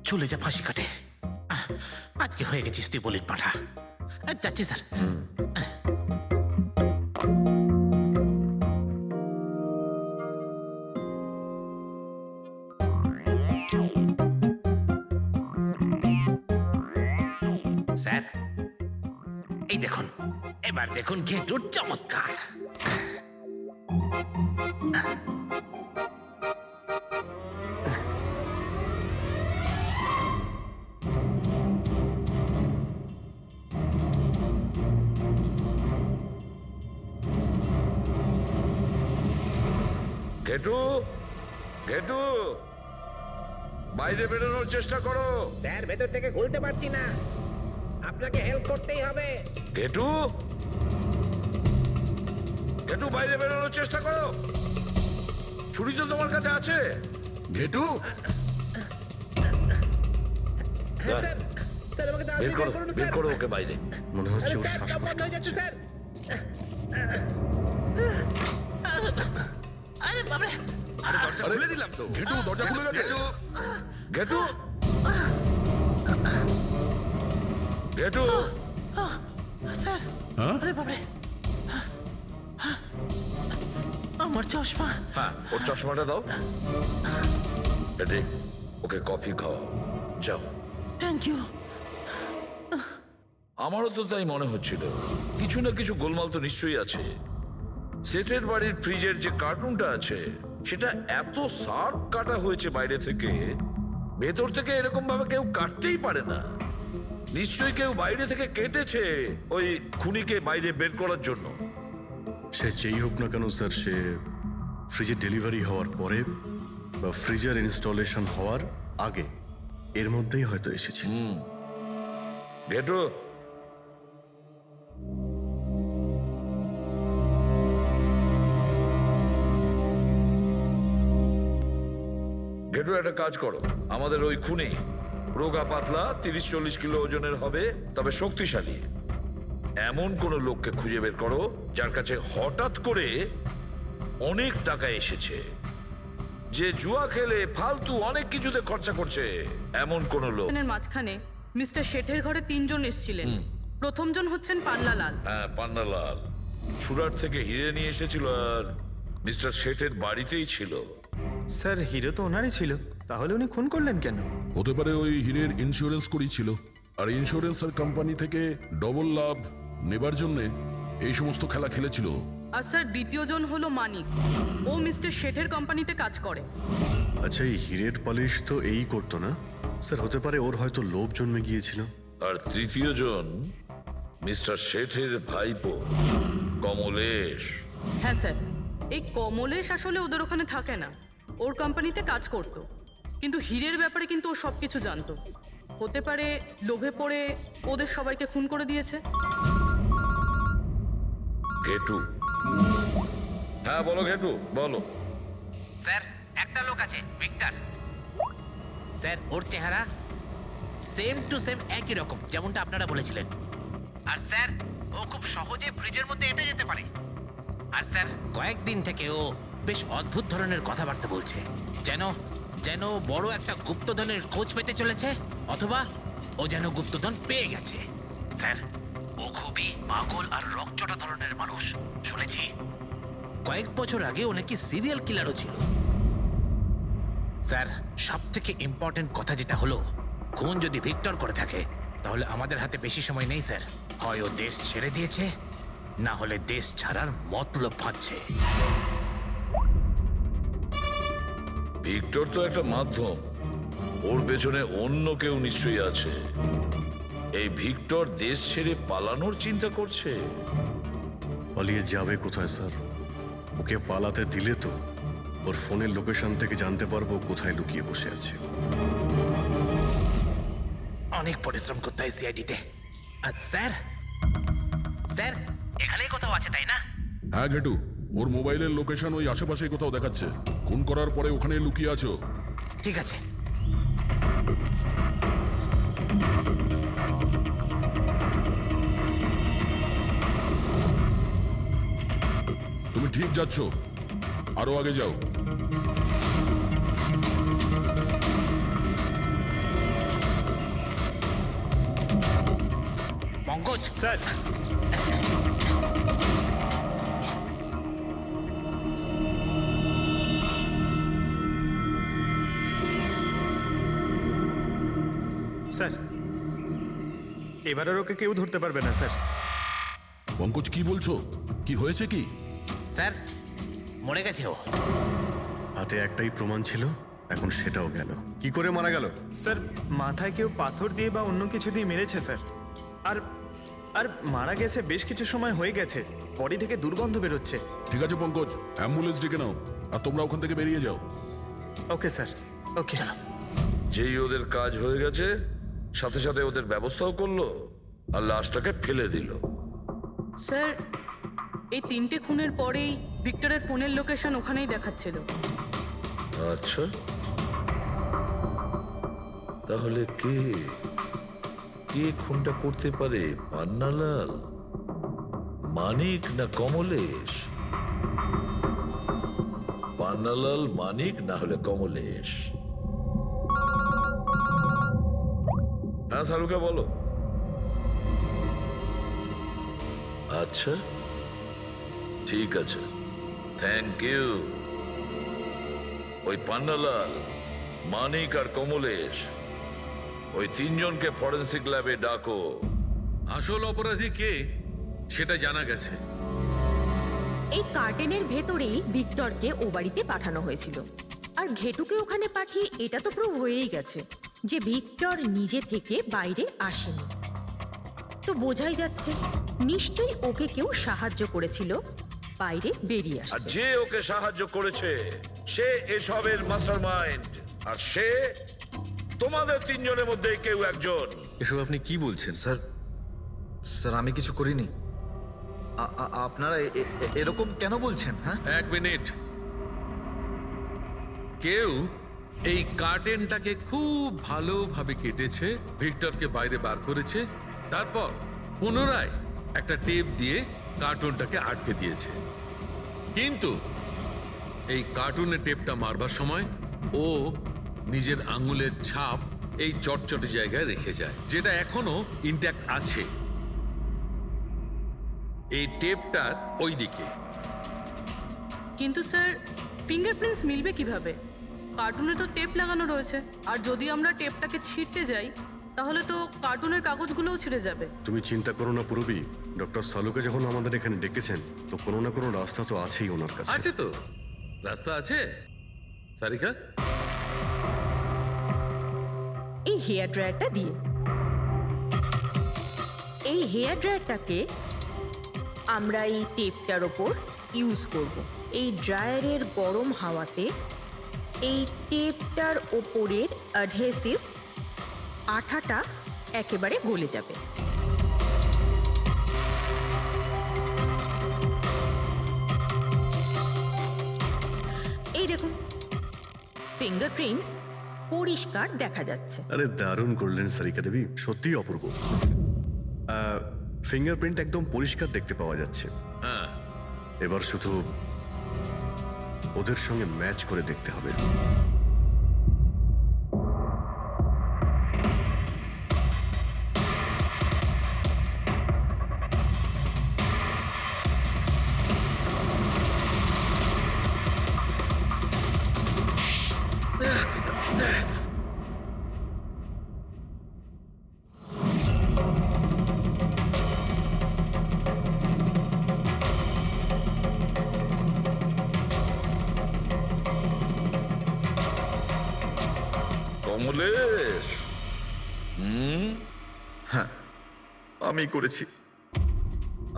চলে যা ফাঁসি কাটে। আজকে হয়ে গেছিস তুই বলির পাঠা। যাচ্ছি স্যার। স্যার, এই দেখুন, এবার দেখুন ঘেটুর চমৎকার। ঘেটু, ঘেটু, বাইরে বেরোনোর চেষ্টা করো। স্যার, ভেতর থেকে খুলতে পারছি না, আপনাকে হেল্প করতেই হবে। ঘেটু, ঘেটু, বাইরে বেরোনোর চেষ্টা করো। ছুরি তো তোমার কাছে আছে। ঘেটু, স্যার, স্যার আমাকে বের করো, বের করো ওকে বাইরে। মনে হচ্ছে ওর শ্বাসকষ্ট যাচ্ছে হচ্ছে। স্যার। আরে বাবারে, দরজা খুলে দিলাম তো। ঘেটু, দরজা খুলে গেছে। ঘেটু, ঘেটু, স্যার, হ্যাঁ? আরে বাবারে, আমার চশমা। হ্যাঁ, ওর চশমাটা দাও। এডি, ওকে কফি খাওয়াও, যাও। Thank you. আমারও তো তাই মনে হচ্ছিল, কিছু না কিছু গোলমাল তো নিশ্চয়ই আছে। সেটের বাড়ির ফ্রিজের যে কার্টুনটা আছে সেটা এত শার্প কাটা হয়েছে বাইরে থেকে, ভেতর থেকে এরকম ভাবে কেউ কাটতেই পারে না। নিশ্চয়ই কেউ বাইরে থেকে কেটেছে ওই খুনিকে বাইরে বের করার জন্য। সে যেই হোক না কেন স্যার, সে ফ্রিজের ডেলিভারি হওয়ার পরে বা ফ্রিজার ইনস্টলেশন হওয়ার আগে এর মধ্যেই হয়তো এসেছে। ঘেটু, ঘেটু, একটা কাজ করো। আমাদের ওই খুনি রোগা পাতলা 30-40 কিলো ওজনের হবে, তবে শক্তিশালী। এমন কোন লোককে খুঁজে বের করো যার কাছে হঠাৎ করে অনেক টাকা এসেছে, যে জুয়া খেলে ফালতু অনেক কিছুতে খরচা করছে, এমন কোন লোক। এর মাঝখানে মিস্টার শেঠের ঘরে 3 জন এসেছিলেন। প্রথম জন হচ্ছেন পান্নালাল। হ্যাঁ, পান্নালাল। সুরাট থেকে হিরে নিয়ে এসেছিল আর মিস্টার শেঠের বাড়িতেই ছিল। স্যার হিরো তো ওনারই ছিল, তাহলে উনি খুন করলেন কেন? হতে পারে ওই হীরের ইন্স্যুরেন্স করেছিল, আর ইন্স্যুরেন্সের কোম্পানি থেকে ডবল লাভ নেবার জন্য এই সমস্ত খেলা খেলেছিল। আর স্যার দ্বিতীয়জন হলো মানিক, ও মিস্টার শেঠের কোম্পানিতে কাজ করে। আচ্ছা, এই হীরের পালিশ তো এই করতো না স্যার? হতে পারে ওর হয়তো লোভ জন্মে গিয়েছিল। আর তৃতীয় জন মিস্টার শেঠের ভাইপো কমলেশ। হ্যাঁ স্যার, এই কমলেশ আসলে ওদের ওখানে থাকে না, ওর কোম্পানিতে কাজ করতো, কিন্তু হীরের ব্যাপারে কিন্তু ও সব কিছু জানতো। হতে পারে লোভে পড়ে ওদের সবাইকে খুন করে দিয়েছে। ঘেটু। হ্যাঁ বলো ঘেটু, বলো। স্যার একটা লোক আছে ভিক্টর স্যার, ওর চেহারা সেম টু সেম একই রকম যেমনটা আপনারা বলেছিলেন। আর স্যার ও খুব সহজে ফ্রিজের মধ্যে এঁটে যেতে পারে। আর স্যার কয়েকদিন থেকে ও বেশ অদ্ভুত ধরনের কথাবার্তা বলছে, যেন যেন বড় একটা গুপ্তধনের খোঁজ পেতে চলেছে, অথবা ও যেন গুপ্তধন পেয়ে গেছে। স্যার ও খুবই পাগল আর রকচটা ধরনের মানুষ। শুনেছি কয়েক বছর আগে ও নাকি সিরিয়াল কিলারও ছিল। স্যার সব থেকে ইম্পর্টেন্ট কথা যেটা হলো, খুন যদি ভিক্টর করে থাকে তাহলে আমাদের হাতে বেশি সময় নেই স্যার। হয় ও দেশ ছেড়ে দিয়েছে, না হলে দেশ ছাড়ার মতলব ভাবছে। ভিক্টর তো একটা মাধ্যম, ওর পেছনে অন্য কেউ নিশ্চয়ই আছে। এই ভিক্টর দেশ ছেড়ে পালানোর চিন্তা করছে। পালিয়ে যাবে কোথায় স্যার? ওকে পালাতে দিলে তো ওর ফোনের লোকেশন থেকে জানতে পারবো কোথায় লুকিয়ে বসে আছে। অনেক পরিশ্রম করতে হয় সিআইডিতে। আর স্যার স্যার এখানেই কোথাও আছে তাই না? হ্যাঁ ঘেটু, ওর মোবাইলের লোকেশন ওই আশেপাশেই কোথাও দেখাচ্ছে। খুন করার পরে ওখানে লুকিয়ে আছো। ঠিক আছে। তুমি ঠিক যাচ্ছ, আরো আগে যাও। পঙ্কজ স্যার স্যার এবার আর ওকে কেউ ধরতে পারবে না স্যার। পঙ্কজ কি বলছো? কি হয়েছে কি? স্যার মরে গেছে ও। হাতে একটাই প্রমাণ ছিল, এখন সেটাও গেল। কি করে মারা গেল? স্যার মাথায় কেউ পাথর দিয়ে বা অন্য কিছু দিয়ে মেরেছে স্যার। আর আর মারা গেছে বেশ কিছু সময় হয়ে গেছে, বডি থেকে দুর্গন্ধ বেরোচ্ছে। ঠিক আছে পঙ্কজ, অ্যাম্বুলেন্স ডেকে নাও আর তোমরা ওখান থেকে বেরিয়ে যাও। ওকে স্যার, ওকে। যেই ওদের কাজ হয়ে গেছে সাথে সাথে ওদের ব্যবস্থাও করলো আর লাশটাকে ফেলে দিল। স্যার এই 3টে খুনের পরেই ভিক্টরের ফোনের লোকেশন ওখানেই দেখাচ্ছিল। আচ্ছা, তাহলে কে কে খুনটা করতে পারে? পান্নালাল, মানিক না কমলেশ? পান্নালাল, মানিক না হলে কমলেশ। হ্যাঁ সারুকে বলো। আচ্ছা ঠিক আছে, থ্যাংক ইউ। ওই পান্নালাল, মানিক আর কমলেশ, ওই 3 জনকে ফরেন্সিক ল্যাবে ডাকো। আসল অপরাধী কে সেটা জানা গেছে। এই কার্টেনের ভেতরেই ভিক্টরকে ও বাড়িতে পাঠানো হয়েছিল। আর ঘেটুকে ওখানে পাঠিয়ে এটা তো প্রুভ হয়েই গেছে যে ভিক্টর নিজে থেকে বাইরে আসেনি। তো বোঝাই যাচ্ছে নিশ্চয়ই ওকে কেউ সাহায্য করেছিল বাইরে বেরিয়ে আর আসতে। যে ওকে সাহায্য করেছে সে এসবের মাস্টারমাইন্ড, আর সে তোমাদের 3 জনের মধ্যে কেউ একজন। এসব আপনি কি বলছেন? স্যার স্যার আমি কিছু করিনি। আপনারা এরকম কেন বলছেন? হ্যাঁ 1 মিনিট। কেউ এই কার্টেনটাকে খুব ভালোভাবে কেটেছে, ভিক্টরকে বাইরে বার করেছে, তারপর পুনরায় একটা টেপ দিয়ে কার্টুনটাকে আটকে দিয়েছে। কিন্তু এই কার্টুনের টেপটা মারবার সময় ও নিজের আঙুলের ছাপ এই চটচটে জায়গায় রেখে যায়, যেটা এখনো ইনট্যাক্ট আছে। এই টেপটার ওই দিকে। কিন্তু স্যার ফিঙ্গারপ্রিন্টস মিলবে কিভাবে? কার্টুনে তো টেপ লাগানো রয়েছে, আর যদি আমরা টেপটাকে ছিঁড়তে যাই তাহলে তো কার্টুনের কাগজগুলোও ছিঁড়ে যাবে। তুমি চিন্তা করো না পুরবী, ডক্টর সালুকে যখন আমাদের এখানে ডেকেছেন তো কোনো না কোনো রাস্তা তো আছেই ওনার কাছে। আছে তো, রাস্তা আছে। সারিকা, এই হেয়ার ড্রায়ারটা দিয়ে, এই হেয়ার ড্রায়ারটাকে আমরা এই টেপটার ওপর ইউজ করব। এই ড্রায়ারের গরম হাওয়াতে এই টেপটার ওপরের অ্যাডহেসিভ আঠাটা একেবারে গলে যাবে। এই দেখুন, ফিঙ্গারপ্রিন্টস পরিষ্কার দেখা যাচ্ছে। আরে দারুণ করলেন সারিকা দেবী, সত্যিই অপূর্ব। ফিঙ্গারপ্রিন্ট একদম পরিষ্কার দেখতে পাওয়া যাচ্ছে। হ্যাঁ, এবার শুধু ওদের সঙ্গে ম্যাচ করে দেখতে হবে। কমলেশ, হ্যাঁ, আমি করেছি।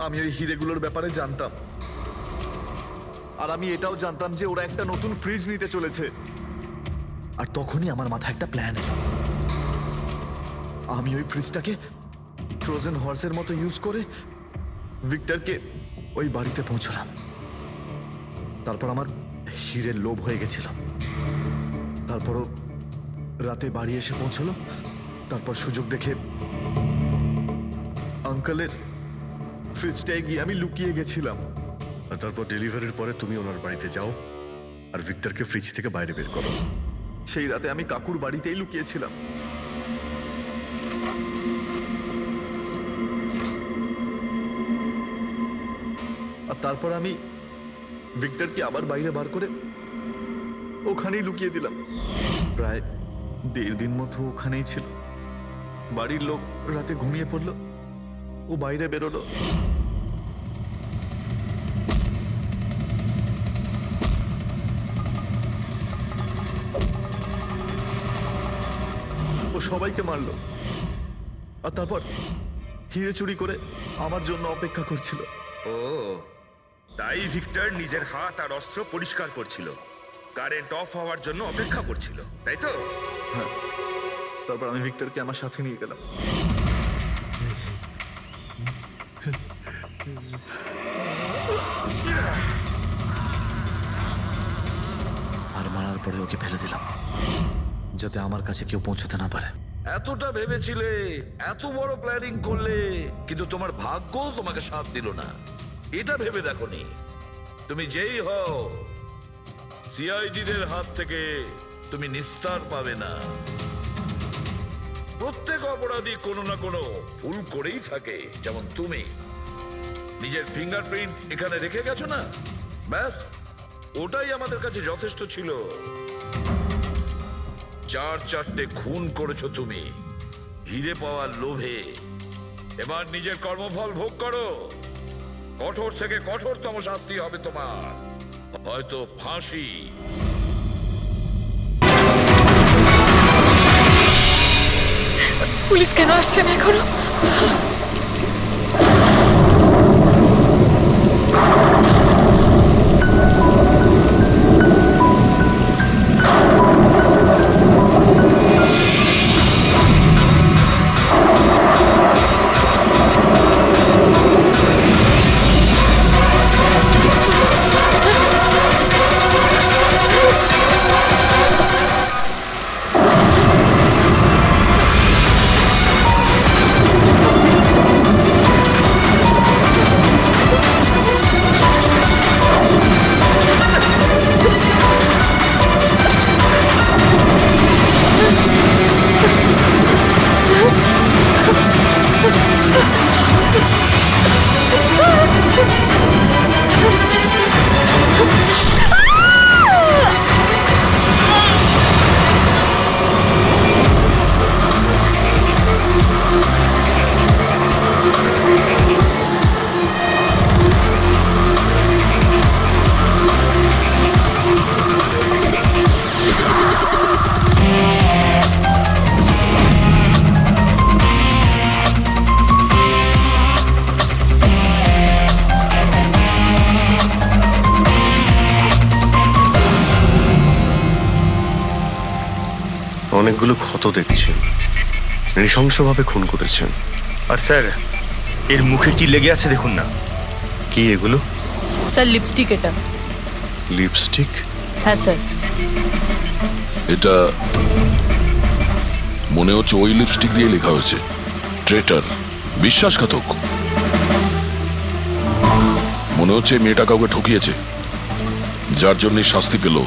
আমি ওই হিরেগুলোর ব্যাপারে জানতাম, আর আমি এটাও জানতাম যে ওরা একটা নতুন ফ্রিজ নিতে চলেছে। আর তখনই আমার মাথায় একটা প্ল্যান এলো। আমি ওই ফ্রিজটাকে ফ্রোজেন হর্সের মতো ইউজ করে ভিক্টরকে ওই বাড়িতে পৌঁছলাম। তারপর আমার হিরের লোভ হয়ে গেছিল। তারপরও রাতে বাড়ি এসে পৌঁছলো। তারপর সুযোগ দেখে আঙ্কেলের ফ্রিজটায় গিয়ে আমি লুকিয়ে গেছিলাম। আর তারপর ডেলিভারির পরে তুমি ওনার বাড়িতে যাও আর ভিক্টরকে ফ্রিজ থেকে বাইরে বের করো। সেই রাতে আমি কাকুর বাড়িতেই লুকিয়েছিলাম। আর তারপর আমি ভিক্টরকে আবার বাইরে বার করে ওখানেই লুকিয়ে দিলাম। প্রায় 1.5 দিন মতো ওখানেই ছিল। বাড়ির লোক রাতে ঘুমিয়ে পড়লো, ও বাইরে বেরোলো। ও সবাইকে মারলো, আর তারপর হিরে চুরি করে আমার জন্য অপেক্ষা করছিল। ও, তাই ভিক্টর নিজের হাত আর অস্ত্র পরিষ্কার করছিল, কারেন্ট অফ হওয়ার জন্য অপেক্ষা করছিল, তাই তো? হ্যাঁ, তারপর আমি ভিক্টরকে আমার সাথে নিয়ে গেলাম। আর মারার পরে ওকে ফেলে দিলাম, যাতে আমার কাছে কেউ পৌঁছতে না পারে। এতটা ভেবেছিলে, এত বড় প্ল্যানিং করলে, কিন্তু তোমার ভাগ্য তোমাকে সাথ দিল না। এটা ভেবে দেখোনি তুমি যেই হও সিআইডিদের হাত থেকে তুমি নিস্তার পাবে না। প্রত্যেক অপরাধী কোনো না কোনো ভুল করেই থাকে। যেমন তুমি নিজের ফিঙ্গারপ্রিন্ট এখানে রেখে গেছো না, ব্যাস ওটাই আমাদের কাছে যথেষ্ট ছিল। 4-4টে খুন করেছো তুমি হিরে পাওয়ার লোভে। এবার নিজের কর্মফল ভোগ করো। কঠোর থেকে কঠোরতম শাস্তি হবে তোমার, হয়তো ফাঁসি। পুলিশ কেন আসছে না এখনো? অনেকগুলো ক্ষত দেখছি। নৃশংসভাবে খুন করেছেন। আর স্যার এর মুখে কি লেগে আছে দেখুন না। কি এগুলো? স্যার লিপস্টিক এটা। লিপস্টিক? হ্যাঁ স্যার। এটা মনে হচ্ছে ওই লিপস্টিক দিয়ে লেখা হয়েছে ট্রেটার, বিশ্বাসঘাতক। মনে হচ্ছে মেয়েটা কাউকে ঠকিয়েছে, যার জন্য শাস্তি পেল।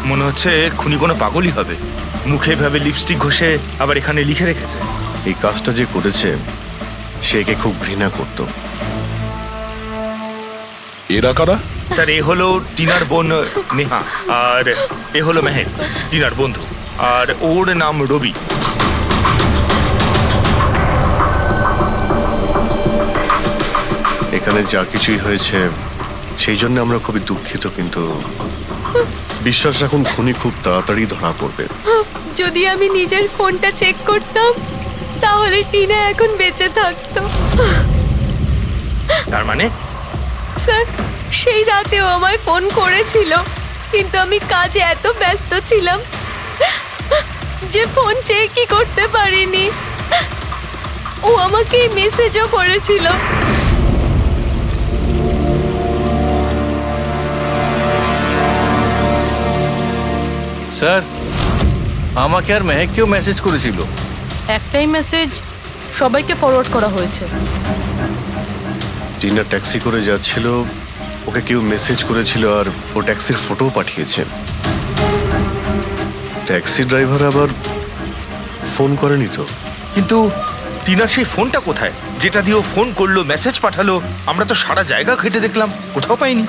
মনে হচ্ছে খুনি কোনো পাগলই হবে, মুখে ভাবে লিপস্টিক ঘষে আবার এখানে লিখে রেখেছে। এই কাজটা যে করেছে সে একে খুব ঘৃণা করত। এরা কারা? স্যার এ হলো টিনার বোন নেহা, আর এ হলো মেহেক, টিনার বন্ধু, আর ওর নাম রবি। এখানে যা কিছুই হয়েছে সেই জন্য আমরা খুবই দুঃখিত, কিন্তু বিশ্বাস রাখুন খুনি খুব তাড়াতাড়ি ধরা পড়বে। যদি আমি নিজের ফোনটা চেক করতাম তাহলে টিনা এখন বেঁচে থাকতো। তার মানে স্যার সেই রাতেও আমায় ফোন করেছিল, কিন্তু আমি কাজে এত ব্যস্ত ছিলাম যে ফোন চেকই করতে পারিনি। ও আমাকে মেসেজও করেছিল। স্যার আমাকে আর মেহেককেও মেসেজ করেছিল। একটাই মেসেজ সবাইকে ফরওয়ার্ড করা হয়েছে। টিনা ট্যাক্সি করে যাচ্ছিল, ওকে কেউ মেসেজ করেছিল আর ও ট্যাক্সির ফটোও পাঠিয়েছে। ট্যাক্সি ড্রাইভার আবার ফোন করেনি তো। কিন্তু টিনার সেই ফোনটা কোথায়, যেটা দিয়ে ও ফোন করলো, মেসেজ পাঠালো? আমরা তো সারা জায়গা ঘেটে দেখলাম, কোথাও পাইনি।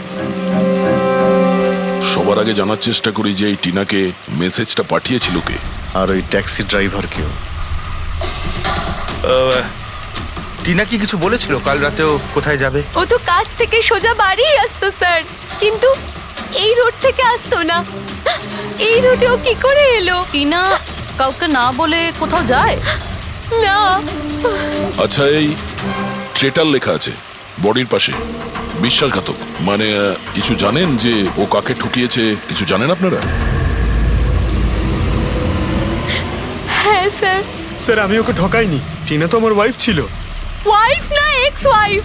সবার আগে জানার চেষ্টা করি যে এই টিনাকে মেসেজটা পাঠিয়েছিল কে, আর ওই ট্যাক্সি ড্রাইভার কেউ। টিনা কি কিছু বলেছিল কাল রাতেও কোথায় যাবে? ও তো কাজ থেকে সোজা বাড়ি আসতো স্যার, কিন্তু এই রোড থেকে আসতো না। এই রোডে ও কি করে এলো? টিনা কাউকে না বলে কোথাও যায় না। আচ্ছা এই ট্রেটার লেখা আছে বডির পাশে, বিশ্বাসঘাতক মানে কিছু জানেন যে ও কাকে ঠকিয়েছে? কিছু জানেন আপনারা? হ্যাঁ স্যার। স্যার আমি ওকে ঠকাইনি, টিনা তো আমার ওয়াইফ ছিল। ওয়াইফ না, এক্স ওয়াইফ,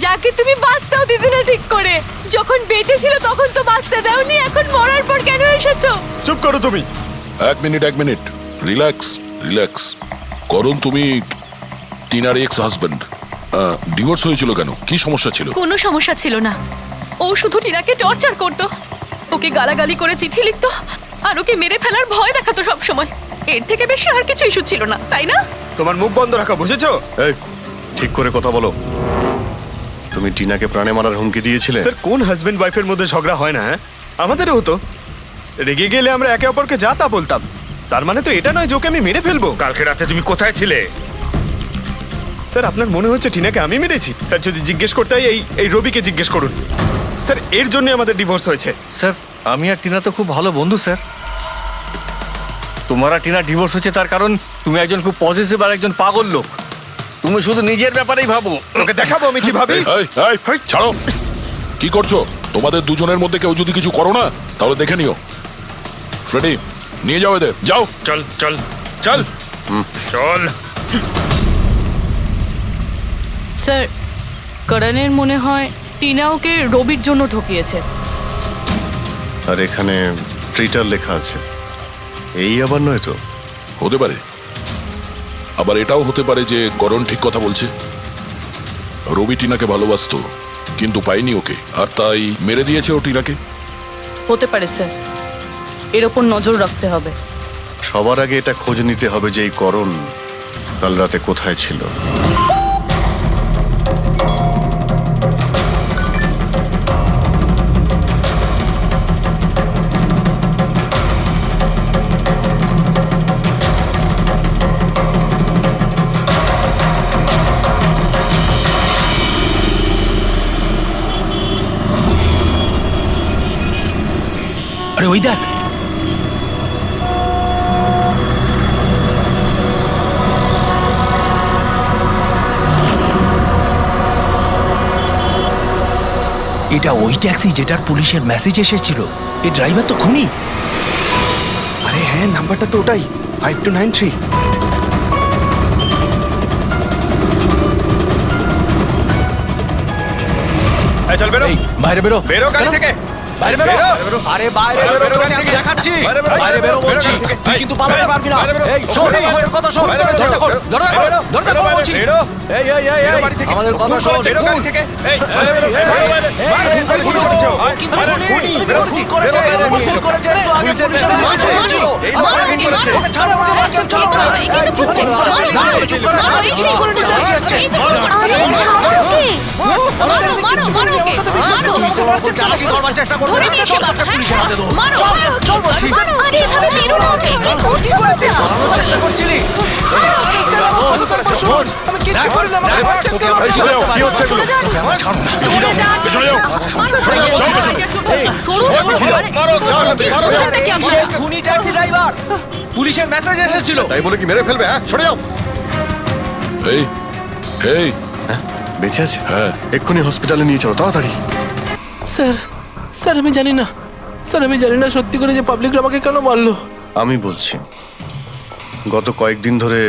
যাকে তুমি বাঁচতেও দিতে না ঠিক করে। যখন বেঁচে ছিল তখন তো বাঁচতে দাওনি, এখন মরার পর কেন এসেছো? চুপ করো তুমি। এক মিনিট, রিল্যাক্স রিল্যাক্স। করুন তুমি টিনার এক্স হাজবেন্ড, ডিভোর্স হয়েছিল কেন? কি সমস্যা ছিল? কোনো সমস্যা ছিল না, ও শুধু টিনাকে টর্চার করতো, ওকে গালাগালি করে চিঠি লিখতো আর ওকে মেরে ফেলার ভয় দেখাতো সব সময়। এর থেকে বেশি আর কিছু ইস্যু ছিল না, তাই না? তোমার মুখ বন্ধ রাখা, বুঝেছো? এই ঠিক করে কথা বলো। তুমি টিনাকে প্রাণে মারার হুমকি দিয়েছিলে? স্যার কোন হাজবেন্ড ওয়াইফের মধ্যে ঝগড়া হয় না? হ্যাঁ আমাদেরও হতো, রেগে গেলে আমরা একে অপরকে যা তা বলতাম। তার মানে তো এটা নয় যে ওকে আমি মেরে ফেলবো। কালকে রাতে তুমি কোথায় ছিলে? স্যার আপনার মনে হচ্ছে টিনাকে আমি মেরেছি? স্যার যদি জিজ্ঞেস করতে হয় এই রবিকে জিজ্ঞেস করুন। স্যার এর জন্য আমাদের ডিভোর্স হয়েছে। স্যার আমি আর টিনা তো খুব ভালো বন্ধু স্যার। তোমার আর টিনা ডিভোর্স হচ্ছে তার কারণ তুমি একজন খুব পজিটিভ আর একজন পাগল লোক। তুমি শুধু নিজের ব্যাপারেই ভাবো। ওকে দেখাবো আমি কি ভাবি। ছাড়ো, কি করছো? তোমাদের দুজনের মধ্যে কেউ যদি কিছু করো না তাহলে দেখে নিও। ফ্রেডি নিয়ে যাও এদের, যাও। চল চল চল চল। স্যার করণের মনে হয় টিনা ওকে রবির জন্য ঠকিয়েছে। আর এখানে ট্রিটার লেখা আছে, এই আবার নয় তো? হতে পারে, আবার এটাও হতে পারে যে করণ ঠিক কথা বলছে। রবি টিনাকে ভালোবাসতো কিন্তু পাইনি ওকে, আর তাই মেরে দিয়েছে ও টিনাকে। হতে পারে স্যার, এর ওপর নজর রাখতে হবে। সবার আগে এটা খোঁজ নিতে হবে যে এই করণ কাল রাতে কোথায় ছিল। আরে ওই দেখ, এটা ওই ট্যাক্সি যেটার পুলিশের মেসেজ এসেছিল। এই ড্রাইভার তো খুনি। আরে হ্যাঁ, হ্যাঁ নাম্বারটা তো ওটাই 5293। চল বেরো, বাইরে বেরো বেরো গাড়ি থেকে, বাইরে বেরো আরে বাইরে বেরো তোকে আমি দেখাচ্ছি বাইরে বেরো বলছি তুই কিন্তু পালাতে পারবি না এই শোন আমাদের কথা শোন দরজা খোল দরজা খোল বলছি এই এই এই এই আমাদের কথা শোন বেরো গাড়ি থেকে। এই পুলিশের মেসেজ এসেছিল তাই বলে কি মেরে ফেলবে? হ্যাঁ, সরে যাও। এই এই হ্যাঁ, বেঁচে আছে? হ্যাঁ। এক্ষুনি হসপিটালে নিয়ে চলো, তাড়াতাড়ি। স্যার স্যার আমি জানি না স্যার আমি জানি না সত্যি করে যে পাবলিক আমাকে কেন মারলো আমি বলছি, গত কয়েকদিন ধরে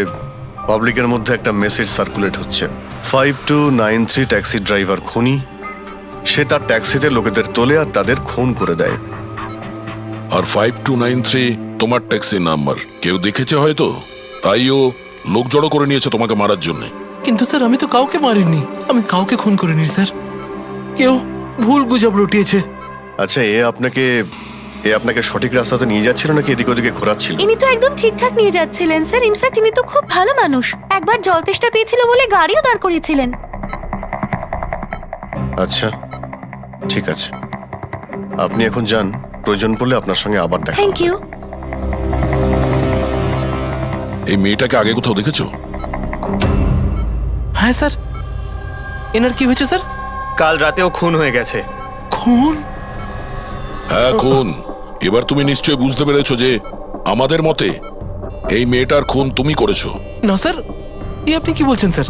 পাবলিকের মধ্যে একটা মেসেজ সার্কুলেট হচ্ছে। 5293 ট্যাক্সি ড্রাইভার খুনি, সে তার ট্যাক্সিতে লোকেদের তোলে আর তাদের খুন করে দেয়। আর 5293 তোমার ট্যাক্সি নাম্বার কেউ দেখেছে হয়তো, তাইও লোক জড়ো করে নিয়েছে তোমাকে মারার জন্য। কিন্তু স্যার আমি তো কাউকে মারিনি আমি কাউকে খুন করিনি স্যার কেউ ভুল গুজব রটিয়েছে আচ্ছা, এ আপনাকে সঠিক রাস্তাতে নিয়ে যাচ্ছিল নাকি এদিকে ওদিকে ঘোরাচ্ছিল? ইনি তো একদম ঠিকঠাক নিয়ে যাচ্ছিলেন স্যার। ইনফ্যাক্ট ইনি তো খুব ভালো মানুষ। একবার জল তেষ্টা পেয়েছিল বলে গাড়িও দাঁড় করিয়েছিলেন। আচ্ছা, ঠিক আছে, আপনি এখন যান, প্রয়োজন পড়লে আপনার সঙ্গে আবার দেখা থ্যাংক হবে। ইউ। এই মেয়েটাকে আগে কোথাও দেখেছো? হ্যাঁ স্যার এনার কি হয়েছে স্যার কাল রাতেও খুন হয়ে গেছে। খুন হ্যাঁ, খুন। এবার তুমি নিশ্চয়ই বুঝতে পেরেছো যে আমাদের মতে এই মেয়েটার খুন তুমি করেছো। না স্যার এই আপনি কি বলছেন স্যার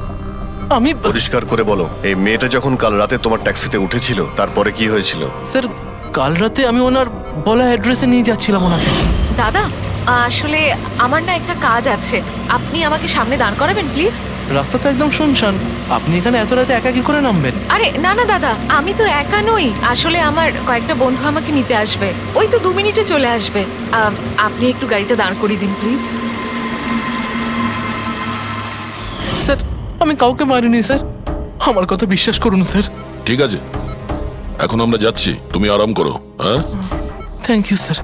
আমি পরিষ্কার করে বলো, এই মেয়েটা যখন কাল রাতে তোমার ট্যাক্সিতে উঠেছিল তারপরে কি হয়েছিল? স্যার কাল রাতে আমি ওনার বলা অ্যাড্রেসে নিয়ে যাচ্ছিলাম ওনাকে। দাদা আসলে আমার না একটা কাজ আছে, আপনি আমাকে সামনে দাঁড় করাবেন প্লিজ। রাস্তা তো একদম শুনশান, আপনি এখানে এত রাতে একা কি করে নামবেন? আরে না না দাদা, আমি তো একা নই, আসলে আমার কয়েকটা বন্ধু আমাকে নিতে আসবে, ওই তো 2 মিনিটে চলে আসবে। আপনি একটু গাড়িটা দাঁড় করিয়ে দিন প্লিজ। স্যার আমি কাউকে মারিনি স্যার, আমার কথা বিশ্বাস করুন স্যার। ঠিক আছে, এখন আমরা যাচ্ছি, তুমি আরাম করো। হ্যাঁ, থ্যাংক ইউ স্যার।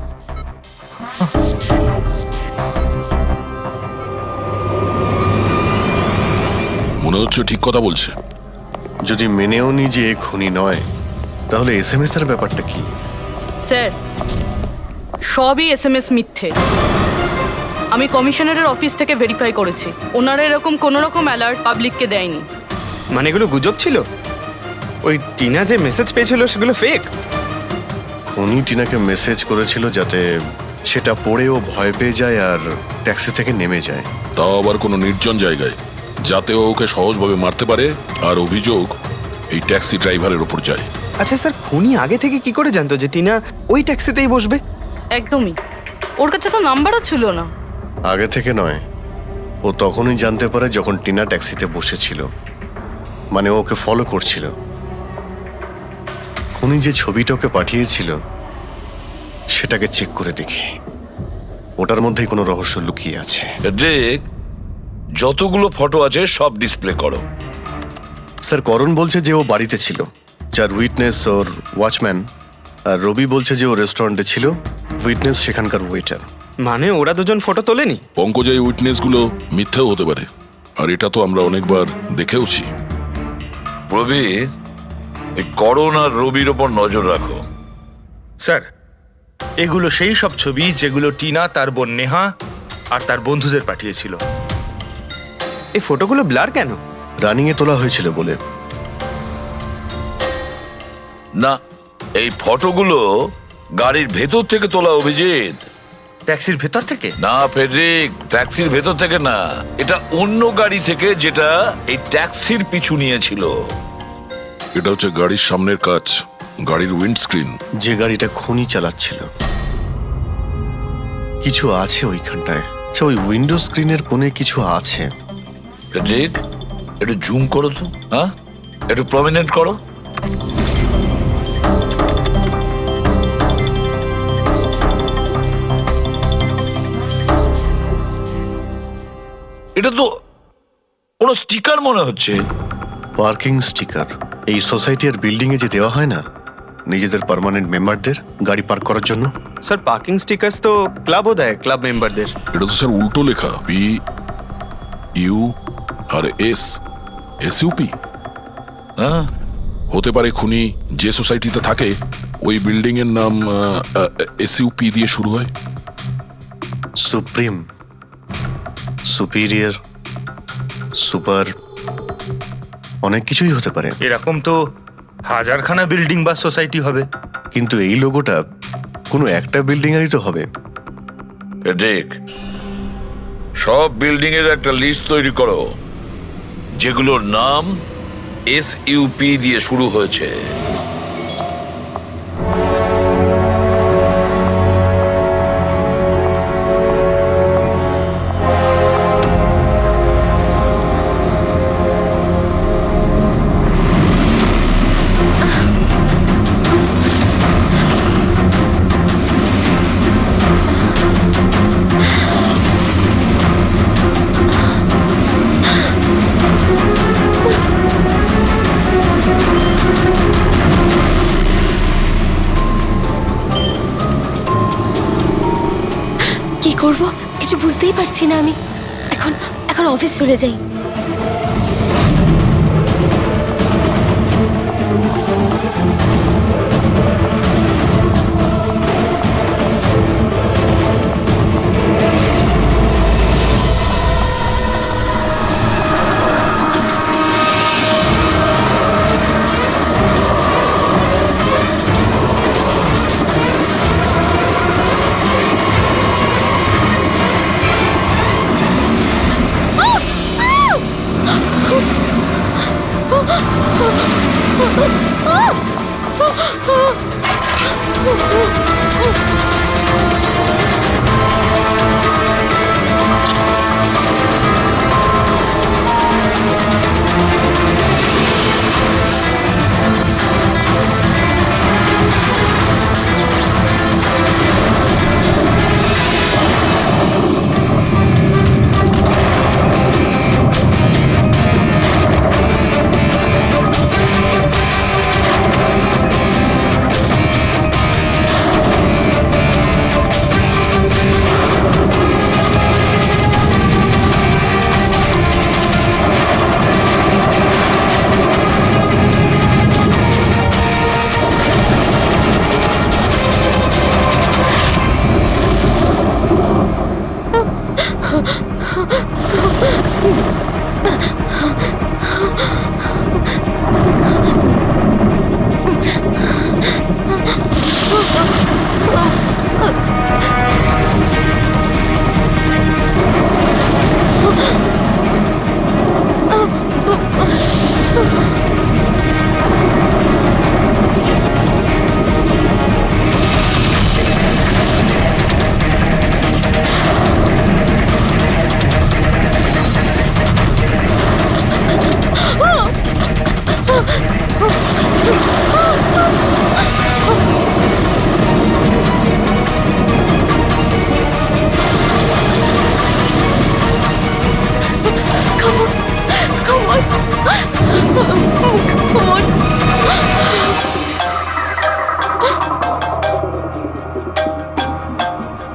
মনে হচ্ছে ঠিক কথা বলছে। যদি মেনেও নি যে এ খুনি নয়, তাহলে এসএমএস এর ব্যাপারটা কি? স্যার সবই এসএমএস মিথ্যে। আমি কমিশনারের অফিস থেকে ভেরিফাই করেছি, ওনারা এরকম কোনো রকম অ্যালার্ট পাবলিককে দেয়নি। মানে এগুলো গুজব ছিল? ওই টিনা যে মেসেজ পেয়েছিল সেগুলো ফেক? খুনি টিনাকে মেসেজ করেছিল যাতে সেটা পড়েও ভয় পেয়ে যায় আর ট্যাক্সি থেকে নেমে যায়। তাও আবার কোনো নির্জন জায়গায়, যাতে ও ওকে সহজভাবে মারতে পারে, আর অভিযোগ এই ট্যাক্সি ড্রাইভারের ওপর যায়। আচ্ছা স্যার, খুনি আগে থেকে কি করে জানতো যে টিনা ওই ট্যাক্সিতেই বসবে? একদমই, ওর কাছে তো নাম্বারও ছিল না। আগে থেকে নয়, ও তখনই জানতে পারে যখন টিনা ট্যাক্সিতে বসেছিল, মানে ও ওকে ফলো করছিল। খুনি যে ছবিটা ওকে পাঠিয়েছিল সেটাকে চেক করে দেখি, ওটার মধ্যেই কোনো রহস্য লুকিয়ে আছে। দেখ, যতগুলো ফটো আছে সব ডিসপ্লে করো। স্যার, করণ বলছে যে ও বাড়িতে ছিল, যার উইটনেস ওর ওয়াচম্যান, আর রবি বলছে যে ও রেস্টুরেন্টে ছিল, উইটনেস সেখানকার ওয়েটার। মানে ওরা দুজন ফটো তোলেনি? পঙ্কজ, এই উইটনেসগুলো মিথ্যেও হতে পারে, আর এটা তো আমরা অনেকবার দেখেওছি। রবি, এই করণ আর রবির ওপর নজর রাখো। স্যার, এগুলো সেই সব ছবি যেগুলো টিনা তার বোন নেহা আর তার বন্ধুদের পাঠিয়েছিল। এই ফটোগুলো ব্লার কেন? রানিং এ তোলা হয়েছিল বলে। না, এই ফটোগুলো গাড়ির ভেতর থেকে তোলা। অভিজিৎ, ট্যাক্সির ভেতর থেকে? না ফেডরিক, ট্যাক্সির ভেতর থেকে না, এটা অন্য গাড়ি থেকে যেটা এই ট্যাক্সির পিছু নিয়েছিল। এটা হচ্ছে গাড়ির সামনের কাচ, গাড়ির উইন্ডস্ক্রিন। যে গাড়িটা খুনি চালাচ্ছিল। কিছু আছে ওইখানটায়। আচ্ছা, ওই উইন্ডো স্ক্রিনের কোণে কিছু আছে। দেখ, একটু জুম করো তো, হ্যাঁ, একটু প্রমিনেন্ট করো। এটা তো কোনো স্টিকার মনে হচ্ছে। Parking sticker. এই সোসাইটি আর বিল্ডিং এ যে দেওয়া হয় না নিজেদের পার্মানেন্ট মেম্বারদের গাড়ি পার্ক করার জন্য। স্যার পার্কিং স্টিকার্স তো ক্লাবও দেয়, ক্লাব মেম্বারদের। এটা তো স্যার উল্টো লেখা, P U R S, SUP. হ্যাঁ, হতে পারে খুনি যে সোসাইটিতে থাকে ওই বিল্ডিং এর নাম এসইউপি দিয়ে শুরু হয়। সুপ্রিম, সুপিরিয়র, সুপার, অনেক কিছুই হতে পারে। এরকম তো হাজারখানা বিল্ডিং বা সোসাইটি হবে। কিন্তু এই লোগোটা কোনো একটা বিল্ডিং এরই তো হবে। দেখ, সব বিল্ডিং এর একটা লিস্ট তৈরি করো যেগুলোর নাম এসইউপি দিয়ে শুরু হয়েছে। কি করব কিছু বুঝতেই পারছি না আমি। এখন এখন অফিস চলে যাই।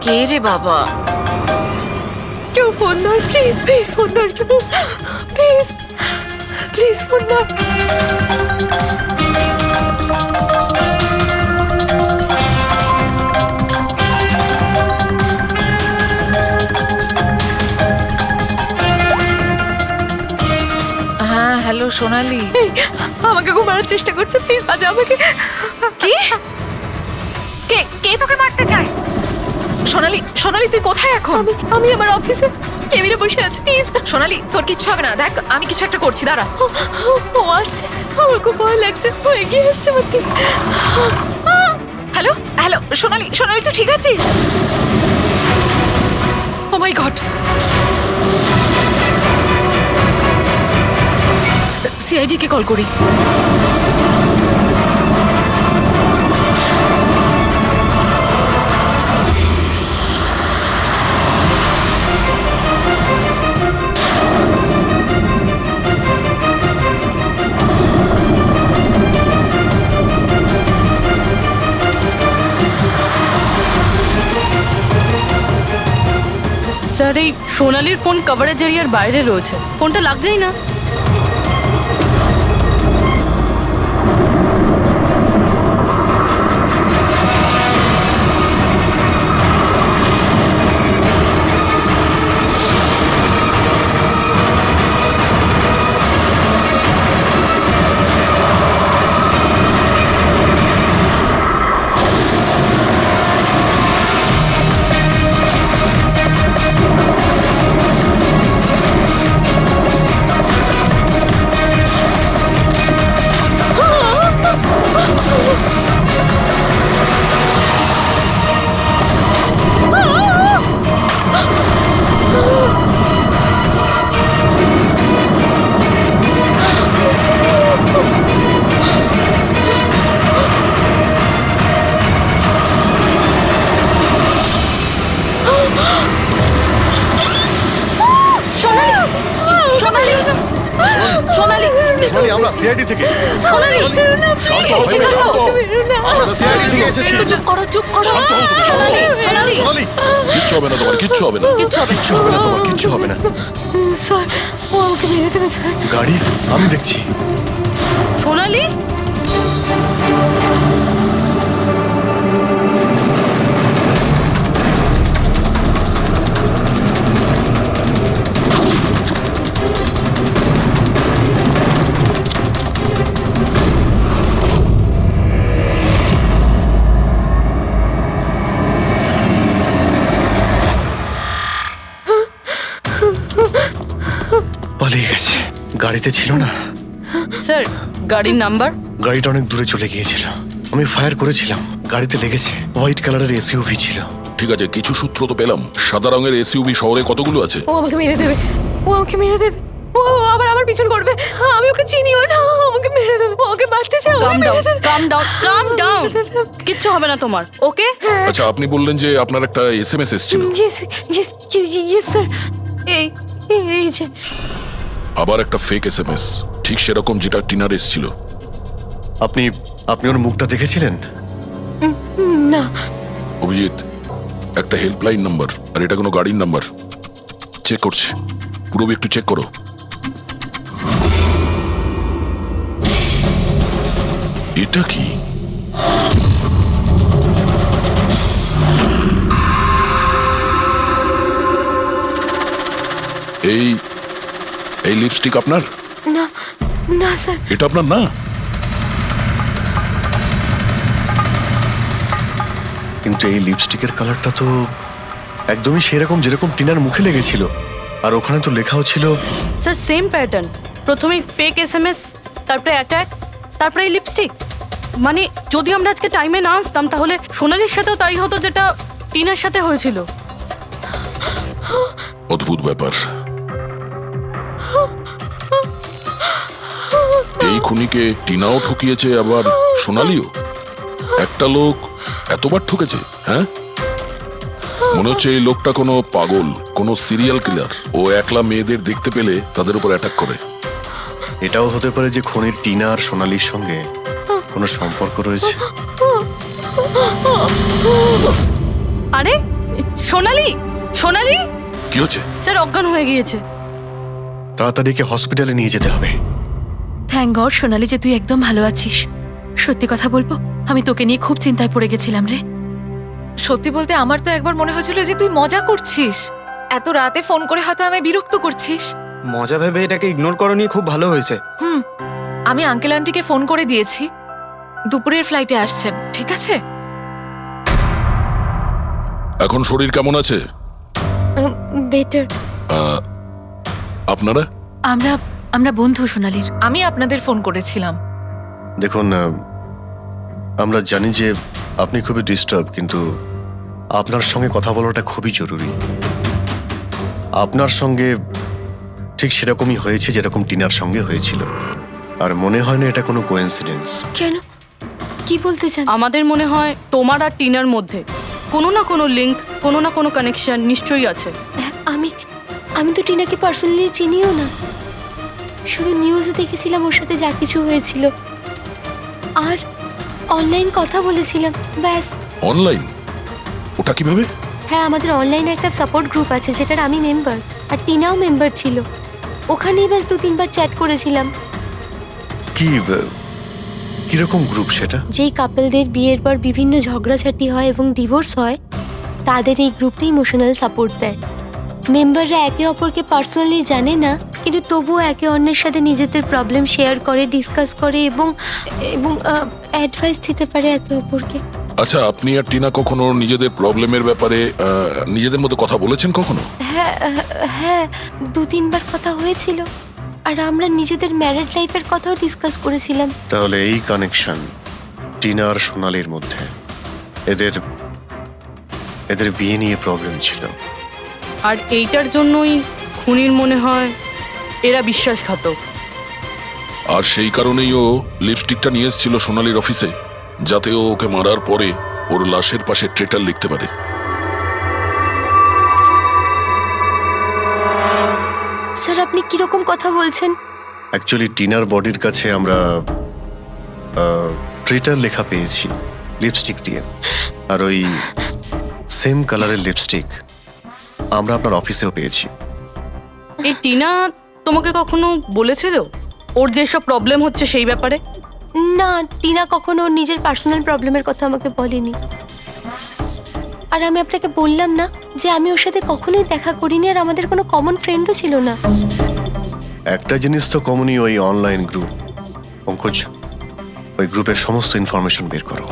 কে রে বাবা? কেউ ফোন ধর প্লিজ, প্লিজ ফোন ধর কেউ, প্লিজ প্লিজ ফোন ধর। হ্যাঁ হ্যালো সোনালি। আমাকে খুব মারার চেষ্টা করছে, প্লিজ বাজা আমাকে। কি? কে কে তোকে মারতে চায়? সোনালি, সোনালি তুই কোথায় এখন? আমি আমার অফিসে কেবিনে বসে আছি, প্লিজ। সোনালি তোর কিচ্ছু হবে না, দেখ আমি কিছু একটা করছি, দাঁড়া। ও আসছে, আমার খুব ভয় লাগছে, ও এগিয়ে আসছে আমার দিকে। হ্যালো হ্যালো সোনালি, সোনালি তুই ঠিক আছিস? মাই গড, সিআইডি কে কল করি। স্যার এই সোনালির ফোন কভারেজ এরিয়ার বাইরে রয়েছে, ফোনটা লাগছেই না। সোনালি, আমরা সিআইডি থেকে। সোনালি, শান্ত হও, ঠিক আছে? শান্ত হও। আমরা সিআইডি থেকে এসেছি। চুপ করো, চুপ করো। শান্ত হও তুমি, শান্ত হও। সোনালি, সোনালি, কিচ্ছু হবে না তোমার, কিচ্ছু হবে না। কিচ্ছু হবে না। কিচ্ছু হবে না তোমার, কিচ্ছু হবে না। স্যার ও আমাকে মেরে দেবে স্যার। গাড়ি আমি দেখছি। সোনালি, পালিয়ে গেছে, গাড়িতে ছিল না। স্যার গাড়ির নাম্বার? গাড়িটা অনেক দূরে চলে গিয়েছিল, আমি ফায়ার করেছিলাম, গাড়িতে লেগেছে। হোয়াইট কালারের এসইউভি ছিল। ঠিক আছে, কিছু সূত্র তো পেলাম। সাদা রঙের এসইউভি শহরে কতগুলো আছে? ও আমাকে মেরে দেবে, ও আমাকে মেরে দেবে, ও আবার আমার পিছন করবে। আমি ওকে চিনিও না, ও আমাকে মেরে দেবে, ও ওকে মারতে চাও। কাম ডাউন, কাম ডাউন, কাম ডাউন। কিচ্ছু হবে না তোমার, ওকে? আচ্ছা, আপনি বললেন যে আপনার একটা এসএমএস এসেছিল। Yes yes yes sir. এই এই যে আবার একটা ফেক এসএমএস, ঠিক সেরকম যেটা টিনার এসেছিল। আপনি আপনি ওর মুখটা দেখেছিলেন? না। অভিজিৎ, একটা হেল্পলাইন নাম্বার, আর এটা কোনো গাড়ির নাম্বার। চেক করছি, পুরো একটু চেক করো। এটা কি? এই এই লিপস্টিক আপনার? না না স্যার। এটা আপনার না? কিন্তু এই লিপস্টিকের কালারটা তো একদমই সেরকম যেরকম টিনার মুখে লেগেছিল, আর ওখানে তো লেখাও ছিল। স্যার সেম প্যাটার্ন, প্রথমে ফেক এসএমএস, তারপরে অ্যাটাক, তারপরে এই লিপস্টিক। মানে যদি আমরা আজকে টাইমে না আসতাম তাহলে সোনালির সাথেও তাই হতো যেটা টিনার সাথে হয়েছিল। অদ্ভুত ব্যাপার। এই খুনিকে টিনাও ঠকিয়েছে, আবার সোনালিও। একটা লোক এতবার ঠকেছে, হ্যাঁ? মনে হচ্ছে এই লোকটা কোনো পাগল, কোনো সিরিয়াল কিলার। ও একলা মেয়েদের দেখতে পেলে তাদের উপর অ্যাটাক করে। এটাও হতে পারে যে খুনির টিনা আর সোনালির সঙ্গে কোনো সম্পর্ক রয়েছে। আরে সোনালি, সোনালি কি হচ্ছে? স্যার অজ্ঞান হয়ে গিয়েছে। তাড়াতাড়ি কে হসপিটালে নিয়ে যেতে হবে। থ্যাংক গড সোনালি যে তুই একদম ভালো আছিস। সত্যি কথা বলবো, আমি তোকে নিয়ে খুব চিন্তায় পড়ে গেছিলাম রে। সত্যি বলতে আমার তো একবার মনে হয়েছিল যে তুই মজা করছিস, এত রাতে ফোন করে হয়তো আমায় বিরক্ত করছিস। মজা ভেবে এটাকে ইগনোর করনি, খুব ভালো হয়েছে। আমি আঙ্কেল আন্টিকে ফোন করে দিয়েছি, দুপুরের ফ্লাইটে আসছেন, ঠিক আছে? এখন শরীর কেমন আছে? বেটার। আপনারা? আমরা বন্ধু সোনালির, আমি আপনাদের ফোন করেছিলাম। দেখুন, আমরা জানি যে আপনি খুবই ডিস্টার্ব, কিন্তু আপনার সঙ্গে কথা বলাটা খুবই জরুরি। আপনার সঙ্গে ঠিক সেরকমই হয়েছে যেরকম টিনার সঙ্গে হয়েছিল। আর মনে হয় না এটা কোনো কোইন্সিডেন্স। কেন, কি বলতে চান? আমাদের মনে হয় তোমার আর টিনার মধ্যে কোনো না কোনো লিঙ্ক, কোনো না কোনো কানেকশন নিশ্চয়ই আছে। আমি তো টিনাকে পার্সোনালি চিনিও না, শুধু নিউজে দেখেছিলাম ওর সাথে যা কিছু হয়েছিল, আর অনলাইন কথা বলেছিলাম, ব্যাস। অনলাইন? ওটা কিভাবে? হ্যাঁ, আমাদের অনলাইনে একটা সাপোর্ট গ্রুপ আছে যেটার আমি মেম্বার, আর টিনাও মেম্বার ছিল। ওখানেই ব্যাস 2-3 বার চ্যাট করেছিলাম। কিরকম গ্রুপ সেটা? যেই কাপলদের বিয়ের পর বিভিন্ন ঝগড়াঝাটি হয় এবং ডিভোর্স হয়, তাদের এই গ্রুপটা ইমোশনাল সাপোর্ট দেয়। মেম্বাররা একে অপরকে পার্সোনালি জানে না, কিন্তু তবুও একে অন্যের সাথে নিজেদের প্রবলেম শেয়ার করে, ডিসকাস করে এবং অ্যাডভাইস দিতে পারে একে অপরকে। আচ্ছা, আপনি আর টিনা কখনো নিজেদের প্রবলেমের ব্যাপারে নিজেদের মধ্যে কথা বলেছেন কখনো? হ্যাঁ, 2-3 বার কথা হয়েছিল, আর আমরা নিজেদের ম্যারিড লাইফের কথাও ডিসকাস করেছিলাম। তাহলে এই কানেকশন টিনা আর সোনালির মধ্যে, এদের বিয়ে নিয়ে প্রবলেম ছিল। আর এইটার জন্যই খুনির মনে হয় এরা বিশ্বাসঘাতক। আর সেই কারণেই ও লিপস্টিকটা নিয়ে এসেছিল সোনালির অফিসে, যাতে ও ওকে মারার পরে ওর লাশের পাশে ট্রেটার লিখতে পারে। স্যার, আপনি কিরকম কথা বলছেন? অ্যাকচুয়ালি টিনার বডির কাছে আমরা ট্রেটার লেখা পেয়েছি লিপস্টিক দিয়ে, আর ওই সেম কালারের লিপস্টিক আমরা আপনার অফিসেও পেয়েছি। এই টিনা তোমাকে কখনো বলেছিল ওর যেসব প্রবলেম হচ্ছে সেই ব্যাপারে? না, টিনা কখনো ওর নিজের পার্সোনাল প্রবলেমের কথা আমাকে বলেনি। আর আমি আপনাকে বললাম না যে আমি ওর সাথে কখনোই দেখা করিনি, আর আমাদের কোনো কমন ফ্রেন্ডও ছিল না। একটা জিনিস তো কমনই, ওই অনলাইন গ্রুপ। পঙ্কজ, ওই গ্রুপের সমস্ত ইনফরমেশন বের করো।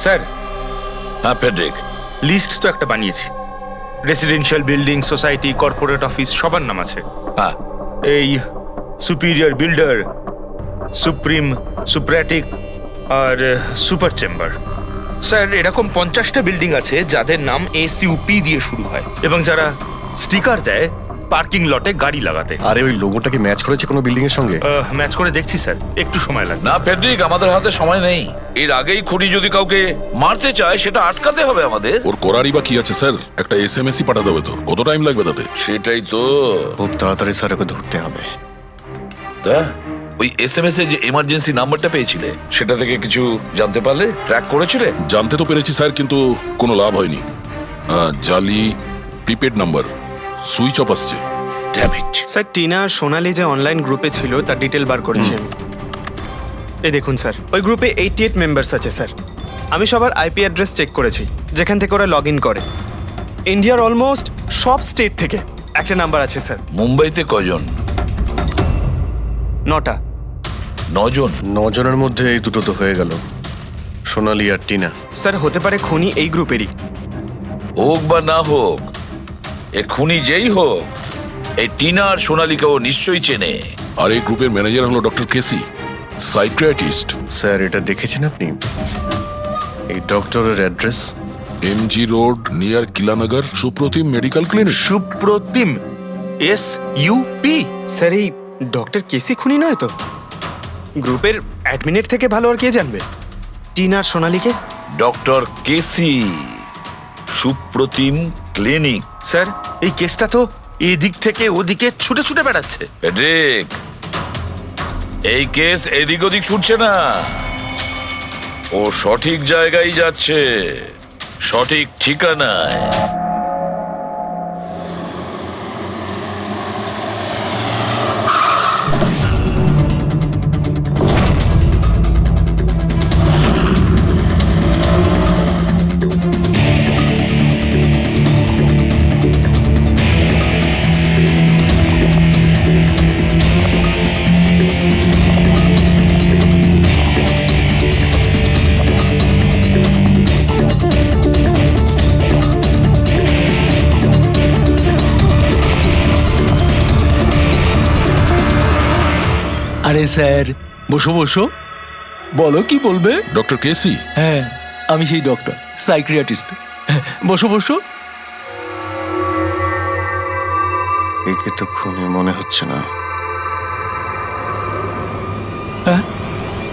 স্যার, হ্যাঁ ফেডরিক, লিস্ট তো একটা বানিয়েছি। Residential building, society, corporate office সবার নাম আছে। হ্যাঁ, এই সুপিরিয়র বিল্ডার, সুপ্রিম, সুপ্রাটিক আর সুপার চেম্বার। স্যার, এরকম 50টা বিল্ডিং আছে যাদের নাম ACUP দিয়ে শুরু হয়, এবং যারা স্টিকার দেয় পার্কিং লটে গাড়ি লাগাতে। আরে ওই লোগোটা কি ম্যাচ করেছে কোনো বিল্ডিং এর সঙ্গে? ম্যাচ করে দেখছি স্যার, একটু সময় লাগবে। না ফেডরিক, আমাদের হাতে সময় নেই। এর আগেই খুনি যদি কাউকে মারতে চায় সেটা আটকাতে হবে আমাদের। ওর করারই বা কি আছে স্যার? একটা SMS পাঠাতে হবে তো, কত টাইম লাগবে তাতে? সেটাই তো, খুব তাড়াতাড়ি স্যার ওকে ধরতে হবে। তা ওই SMS এর যে এমার্জেন্সি নাম্বারটা পেয়েছিলে, সেটা থেকে কিছু জানতে পারলে? ট্র্যাক করেছিলে? জানতে তো পেরেছি স্যার, কিন্তু কোনো লাভ হয়নি। জালি প্রিপেড নাম্বার, সুইচ অফ আসছে। স্যার, টিনা আর সোনালি যে অনলাইন গ্রুপে ছিল তার ডিটেল বার করেছি আমি। এই দেখুন স্যার, ওই গ্রুপে 88 মেম্বার্স আছে স্যার। আমি সবার IP অ্যাড্রেস চেক করেছি যেখান থেকে ওরা লগ ইন করে। ইন্ডিয়ার অলমোস্ট সব স্টেট থেকে একটা নাম্বার আছে স্যার। মুম্বাইতে কজন? 9টা। 9 জন? 9 জনের মধ্যে এই দুটো তো হয়ে গেল, সোনালি আর টিনা। স্যার, হতে পারে খুনি এই গ্রুপেরই। হোক বা না হোক, এ খুনি যেই হোক, এই টিনা আর সোনালিকে ও নিশ্চয়ই চেনে। আর এই গ্রুপের ম্যানেজার হলো ডক্টর কেসি, সাইকিয়াট্রিস্ট। স্যার, এটা দেখেছেন আপনি? এই ডক্টরের address MG road near Kilanagar, Supratim medical clinic. Supratim, SUP? Sir, এই ডক্টর কেসি খুনি নয় তো? গ্রুপের অ্যাডমিনের থেকে ভালো আর কে জানবে টিনা আর সোনালিকে? ডক্টর কেসি, সুপ্রতিম ক্লিনিক। স্যার, এই কেসটা তো এদিক থেকে ওদিকে ছুটে ছুটে বেড়াচ্ছে। ফেডরিক, এই কেস এদিক ওদিক ছুটছে না, ও সঠিক জায়গায় যাচ্ছে, সঠিক ঠিকানায়। আরে স্যার, বসো বসো। বলো কি বলবে? ডক্টর কেসি? হ্যাঁ, আমি সেই ডক্টর, সাইকিয়াট্রিস্ট। বসো বসো। একে তো খুনি মনে হচ্ছে না।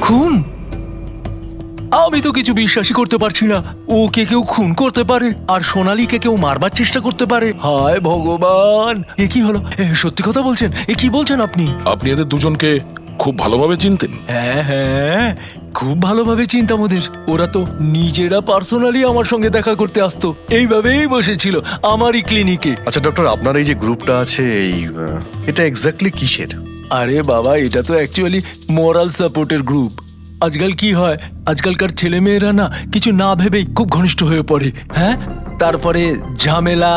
খুন? আমি তো কিছু বিশ্বাসই করতে পারছি না। ওকে কেউ খুন করতে পারে আর সোনালীকে কেউ মারবার চেষ্টা করতে পারে? হায় ভগবান, এ কি হলো? সত্যি কথা বলছেন? এ কি বলছেন আপনি? আপনি এদের দুজনকে খুব ভালোভাবে চিনতেন? হ্যাঁ হ্যাঁ, খুব ভালোভাবে চিনতাম ওদের। ওরা তো নিজেরা পার্সোনালি আমার সঙ্গে দেখা করতে আসতো, এইভাবেই বসেছিল আমারই ক্লিনিকে। আচ্ছা ডক্টর, আপনার এই যে গ্রুপটা আছে, এটা এক্স্যাক্টলি কিসের? আরে বাবা, এটা তো অ্যাকচুয়ালি মোরাল সাপোর্টের গ্রুপ। আজকাল কি হয়, আজকালকার ছেলে মেয়েরা না কিছু না ভেবেই খুব ঘনিষ্ঠ হয়ে পড়ে। হ্যাঁ, তারপরে ঝামেলা,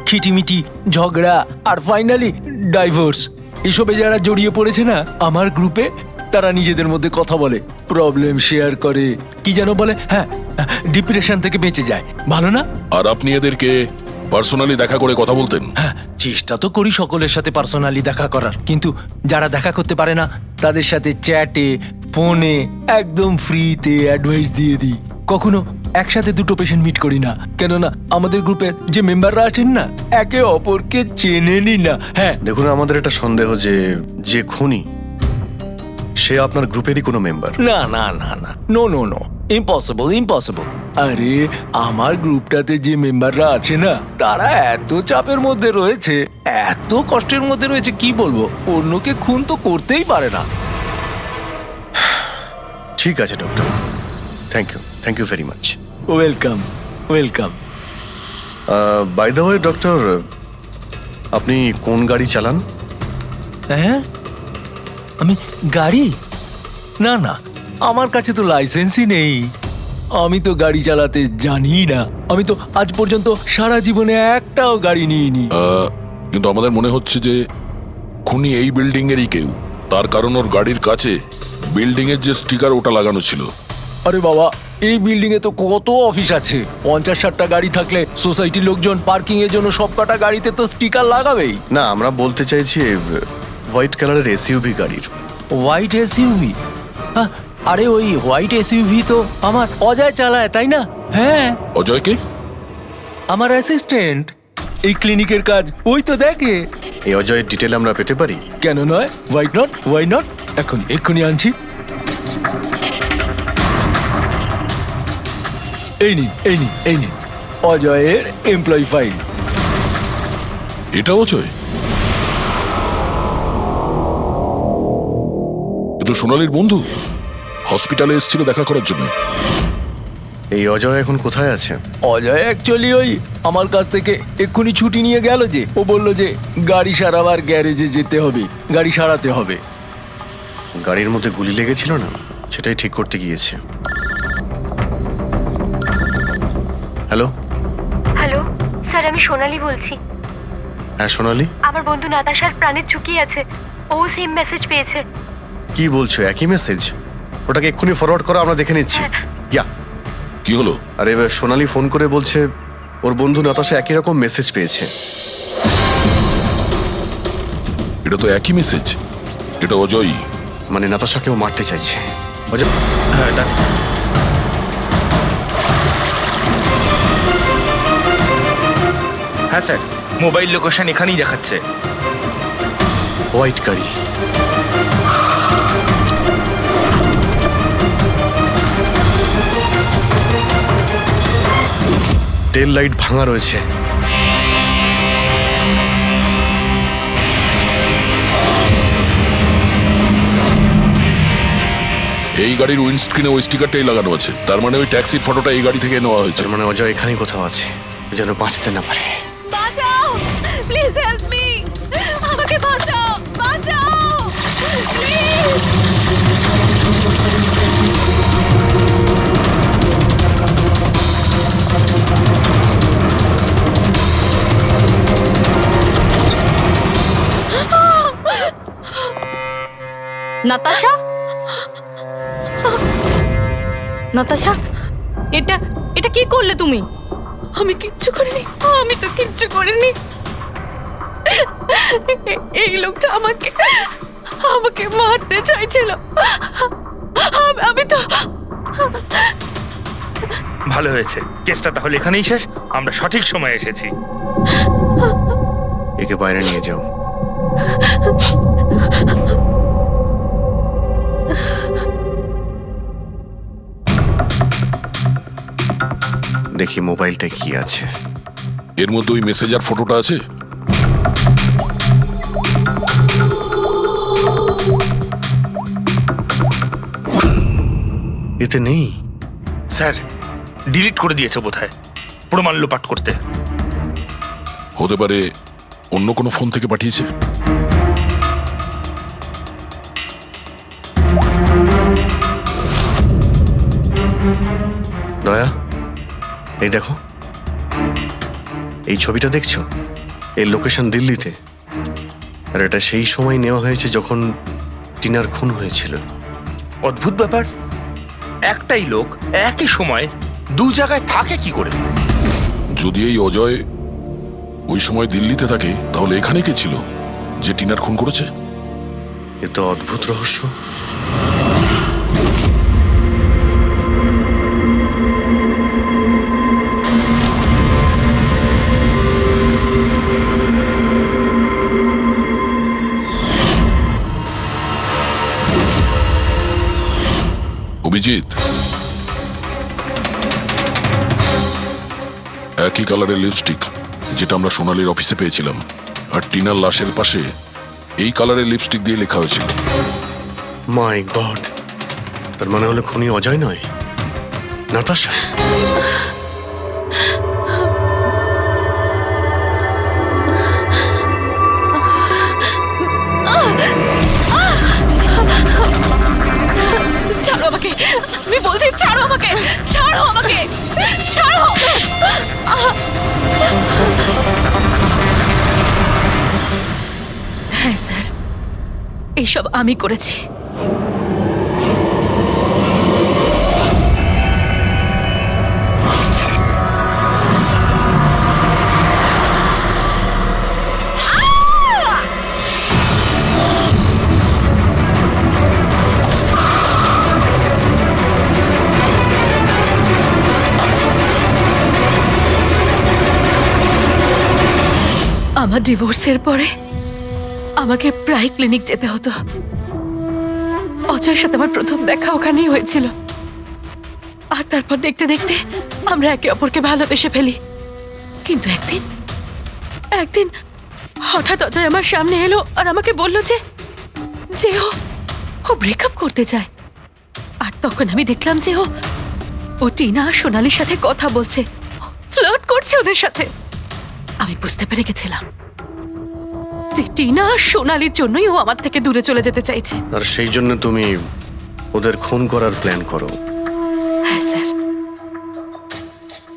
খিটিমিটি, ঝগড়া আর ফাইনালি ডাইভোর্স। এসবে যারা জড়িয়ে পড়েছে না আমার গ্রুপে, তারা নিজেদের মধ্যে কথা বলে, প্রবলেম শেয়ার করে, কি যেন বলে, হ্যাঁ, ডিপ্রেশন থেকে বেঁচে যায়। ভালো না? আর আপনি এদেরকে পার্সোনালি দেখা করে কথা বলতেন? হ্যাঁ, চেষ্টা তো করি সকলের সাথে পার্সোনালি দেখা করার, কিন্তু যারা দেখা করতে পারে না তাদের সাথে চ্যাটে, ফোনে একদম ফ্রিতে অ্যাডভাইস দিয়ে দিই। কখনো একসাথে দুটো পেশেন্ট মিট করি না, কেননা আমাদের গ্রুপের যে মেম্বাররা আছেন না একে অপরকে চেনেনি না। হ্যাঁ দেখুন, আমাদের একটা সন্দেহ যে খুনি সে আপনার গ্রুপেরই কোনো মেম্বার। না না না না, no no no, impossible impossible. আরে আমার গ্রুপটাতে যে মেম্বাররা আছে না তারা এত চাপের মধ্যে রয়েছে, এত কষ্টের মধ্যে রয়েছে, কি বলবো, অন্যকে খুন তো করতেই পারে না। ঠিক আছে doctor, thank you very much. Welcome welcome. By the way doctor, আপনি কোন গাড়ি চালান? হ্যাঁ, আমি গাড়ি? না না, আমার কাছে তো লাইসেন্সই নেই। আমি তো গাড়ি চালাতে জানি না। আমি তো আজ পর্যন্ত সারা জীবনে একটাও গাড়ি নিইনি। কিন্তু আমাদের মনে হচ্ছে যে খুনি এই বিল্ডিং এরই কেউ, তার কারণ ওর গাড়ির কাছে বিল্ডিং এর যে স্টিকার ওটা লাগানো ছিল। আরে বাবা, এই বিল্ডিং এ তো কত অফিস আছে, 50-60টা গাড়ি থাকলে সোসাইটির লোকজন পার্কিং এর জন্য সব কটা গাড়িতে তো স্টিকার লাগাবেই। না, আমরা বলতে চাইছি হোয়াইট কালারের এসইউভি গাড়ির। White SUV? আরে ওই হোয়াইট এসইউভি তো আমার অজয় চালায়, তাই না? হ্যাঁ। অজয় কে? আমার অ্যাসিস্ট্যান্ট, এই ক্লিনিকের কাজ ওই তো দেখে। এই অজয়ের ডিটেল আমরা পেতে পারি? কেন নয়, ওয়াই নট, এক্ষুনি আনছি। এই নিন অজয়ের এমপ্লয়ি ফাইল। এটা অজয়? কিন্তু সোনালীর বন্ধু হসপিটালে এসেছিল দেখা করার জন্য। এই অজয় এখন কোথায় আছে? অজয় অ্যাকচুয়ালি ওই আমার কাছ থেকে এক্ষুনি ছুটি নিয়ে গেল, যে ও বলল যে গাড়ি সারাবার গ্যারেজে যেতে হবে, গাড়ি সারাতে হবে। গাড়ির মধ্যে গুলি লেগেছিল না, সেটাই ঠিক করতে গিয়েছে। হ্যালো হ্যালো স্যার, আমি সোনালী বলছি। হ্যাঁ সোনালী, আমার বন্ধু নাতাশার প্রাণের ঝুঁকি আছে, ও সেম মেসেজ পেয়েছে। কি বলছো? একই মেসেজ? ওটাকে এক্ষুনি ফরওয়ার্ড করো, আমরা দেখে নিচ্ছি। কি হলো? আরে সোনালী ফোন করে বলছে ওর বন্ধু নাতাশা একই রকম মেসেজ পেয়েছে। এটা তো একই মেসেজ, এটা অজয়ই। মানে নাতাশাকেও মারতে চাইছে। অজয়, হ্যাঁ স্যার, মোবাইল লোকেশন এখানেই দেখাচ্ছে। হোয়াইট গাড়ি। টেল লাইট ভাঙা রয়েছে। এই গাড়ির উইন্ডস্ক্রিনে ওই স্টিকারটাই লাগানো আছে, তার মানে ওই ট্যাক্সির ফটোটা এই গাড়ি থেকে নেওয়া হয়েছে। মানে অজয় এখানেই কোথাও আছে, যেন বাঁচতে না পারে। বাঁচাও, প্লিজ হেল্প মি, আমাকে বাঁচাও, প্লিজ। নাতাশা, নাতাশা, এটা কি করলে তুমি? আমি কিচ্ছু করিনি, আমি তো কিচ্ছু করিনি। এই লোকটা আমাকে মারতে চাইছিল। আমি তো ভালো হয়েছে, কেসটা তাহলে এখানেই শেষ। আমরা সঠিক সময়ে এসেছি। একে বাইরে নিয়ে যাও। দেখি মোবাইলটা কি আছে। এর মধ্যে ওই মেসেজ আর ফটোটা আছে? এতে নেই। স্যার ডিলিট করে দিয়েছে বোধহয়, প্রমাণ লোপাট করতে। হতে পারে অন্য কোনো ফোন থেকে পাঠিয়েছে। দয়া, এই দেখো, এই ছবিটা দেখছো? এই লোকেশন দিল্লিতে, আর এটা সেই সময় নেওয়া হয়েছে যখন টিনার খুন হয়েছিল। অদ্ভুত ব্যাপার, একটাই লোক একই সময় দু জায়গায় থাকে কি করে? যদি এই অজয় ওই সময় দিল্লিতে থাকে, তাহলে এখানে কে ছিল যে টিনার খুন করেছে? এ তো অদ্ভুত রহস্য। অভিজিৎ, একই কালারের লিপস্টিক যেটা আমরা সোনালির অফিসে পেয়েছিলাম, আর টিনার লাশের পাশে এই কালারের লিপস্টিক দিয়ে লেখা হয়েছিল। মাই গড, তার মানে হলো খুনি অজয় নয়, নাতাশা। ছাড়ো আমাকে, আমি বলছি ছাড়ো আমাকে, ছাড়ো আমাকে, ছাড়ো। হ্যাঁ স্যার, এইসব আমি করেছি। আমার ডিভোর্সের পরে আমাকে প্রায় ক্লিনিক যেতে হতো। অজয়ের সাথে আমার প্রথম দেখা ওখানেই হয়েছিল, আর তারপর দেখতে দেখতে আমরা একে অপরকে ভালোবেসে ফেলি। কিন্তু একদিন হঠাৎ অজয় আমার সামনে এলো আর আমাকে বলল যে ও ব্রেকআপ করতে চায়। আর তখন আমি দেখলাম যে ও টিনা আর সোনালির সাথে কথা বলছে, ফ্লার্ট করছে ওদের সাথে। আমি বুঝতে পেরে গেছিলাম যে টিনা আর সোনালির জন্যই ও আমার থেকে দূরে চলে যেতে চাইছে। আর সেই জন্য তুমি ওদের খুন করার প্ল্যান করো? হ্যাঁ স্যার,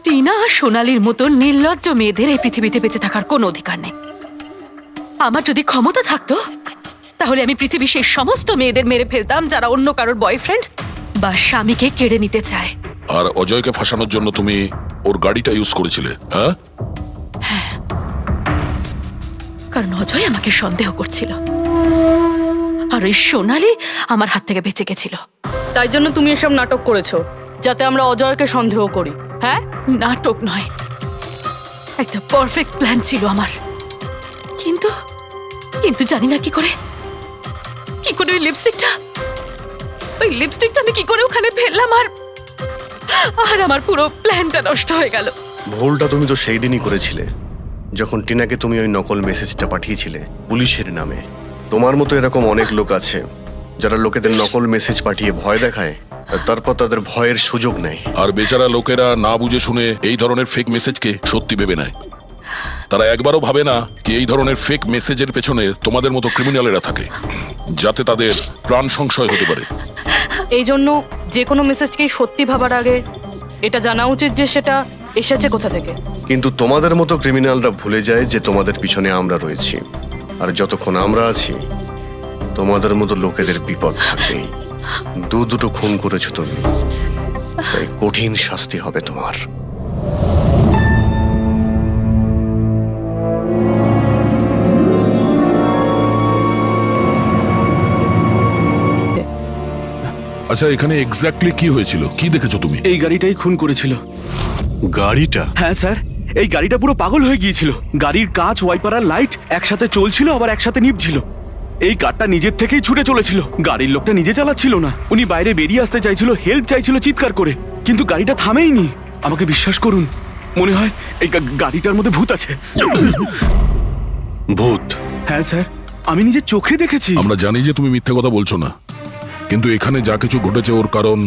টিনা আর সোনালির মতো নির্লজ্জ মেয়েদের এই পৃথিবীতে বেঁচে থাকার কোনো অধিকার নেই। আমার যদি ক্ষমতা থাকতো, তাহলে আমি পৃথিবীর সেই সমস্ত মেয়েদের মেরে ফেলতাম যারা অন্য কারোর বয়ফ্রেন্ড বা স্বামীকে কেড়ে নিতে চায়। আর অজয়কে ফাঁসানোর জন্য তুমি ওর গাড়িটা ইউজ করেছিলে? হ্যাঁ, কারণ অজয় আমাকে সন্দেহ করছিল, আর ওই সোনালি আমার হাত থেকে বেঁচে গেছিল। তাই জন্য তুমি এসব নাটক করেছো, যাতে আমরা অজয়কে সন্দেহ করি। হ্যাঁ, নাটক নয়, একটা পারফেক্ট প্ল্যান ছিল আমার। কিন্তু কিন্তু জানি না কি করে ওই লিপস্টিকটা আমি কি করে ওখানে ফেললাম, আর আমার পুরো প্ল্যানটা নষ্ট হয়ে গেল। ভুলটা তুমি তো সেই দিনই করেছিলে, যখন টিনাকে তুমি ওই নকল মেসেজটা পাঠিয়েছিলে পুলিশের নামে। তোমার মতো এরকম অনেক লোক আছে যারা লোকেদের নকল মেসেজ পাঠিয়ে ভয় দেখায়, আর তারপর তাদের ভয়ের সুযোগ নেয়। আর বেচারা লোকেরা না বুঝে শুনে এই ধরনের ফেক মেসেজকে সত্যি ভেবে নেয়। তারা একবারও ভাবে না কি এই ধরনের ফেক মেসেজের পেছনে তোমাদের মতো ক্রিমিনালেরা থাকে, যাতে তাদের প্রাণ সংশয় হতে পারে। এই জন্য যে কোনো মেসেজকেই সত্যি ভাবার আগে এটা জানা উচিত যে সেটা এসেছে কোথা থেকে। কিন্তু তোমাদের মতো ক্রিমিনালরা ভুলে যায় যে তোমাদের পিছনে আমরা রয়েছি, আর যতক্ষণ আমরা আছি তোমাদের মতো লোকেদের বিপদ থাকবেই। দুটো খুন করেছো তুমি, তাই কঠিন শাস্তি হবে তোমার। আচ্ছা, এখানে এক্স্যাক্টলি কি হয়েছিল? কি দেখেছো তুমি? এই গাড়িটাই খুন করেছিল। গাড়িটা? হ্যাঁ স্যার, এই গাড়িটা পুরো পাগল হয়ে গিয়েছিল। গাড়ির কাঁচ, ওয়াইপার আর লাইট একসাথে চলছিল, আবার একসাথে নিভছিল। এই কারটা নিজের থেকেই ছুটে চলেছিল। গাড়ির লোকটা নিজে চালাচ্ছিল না, উনি বাইরে বেরিয়ে আসতে চাইছিল, হেল্প চাইছিল চিৎকার করে, কিন্তু গাড়িটা থামেইনি। আমাকে বিশ্বাস করুন, মনে হয় এই গাড়িটার মধ্যে ভূত আছে। ভূত? হ্যাঁ স্যার, আমি নিজের চোখে দেখেছি। আমরা জানি যে তুমি মিথ্যে কথা বলছো না, কিন্তু এখানে যা কিছু ঘটেছে ওর কারণ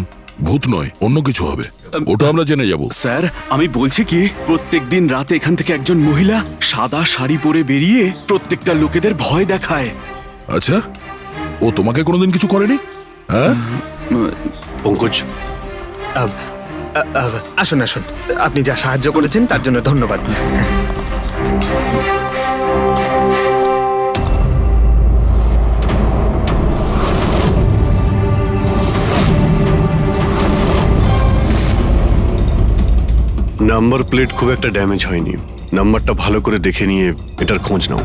ভূত নয়, অন্য কিছু হবে। ওটা আমরা জেনে যাব। স্যার, আমি বলছি কি, প্রত্যেকদিন রাতে এখান থেকে একজন মহিলা সাদা শাড়ি পরে বেরিয়ে প্রত্যেকটা লোকেদের ভয় দেখায়। আচ্ছা, ও তোমাকে কোনোদিন কিছু করেনি? হ্যাঁ পঙ্কজ, আসুন আসুন, আপনি যা সাহায্য করেছেন তার জন্য ধন্যবাদ। নাম্বার প্লেট খুব একটা ড্যামেজ হয়নি। নাম্বারটা ভালো করে দেখে নিয়ে এটার খোঁজ নাও।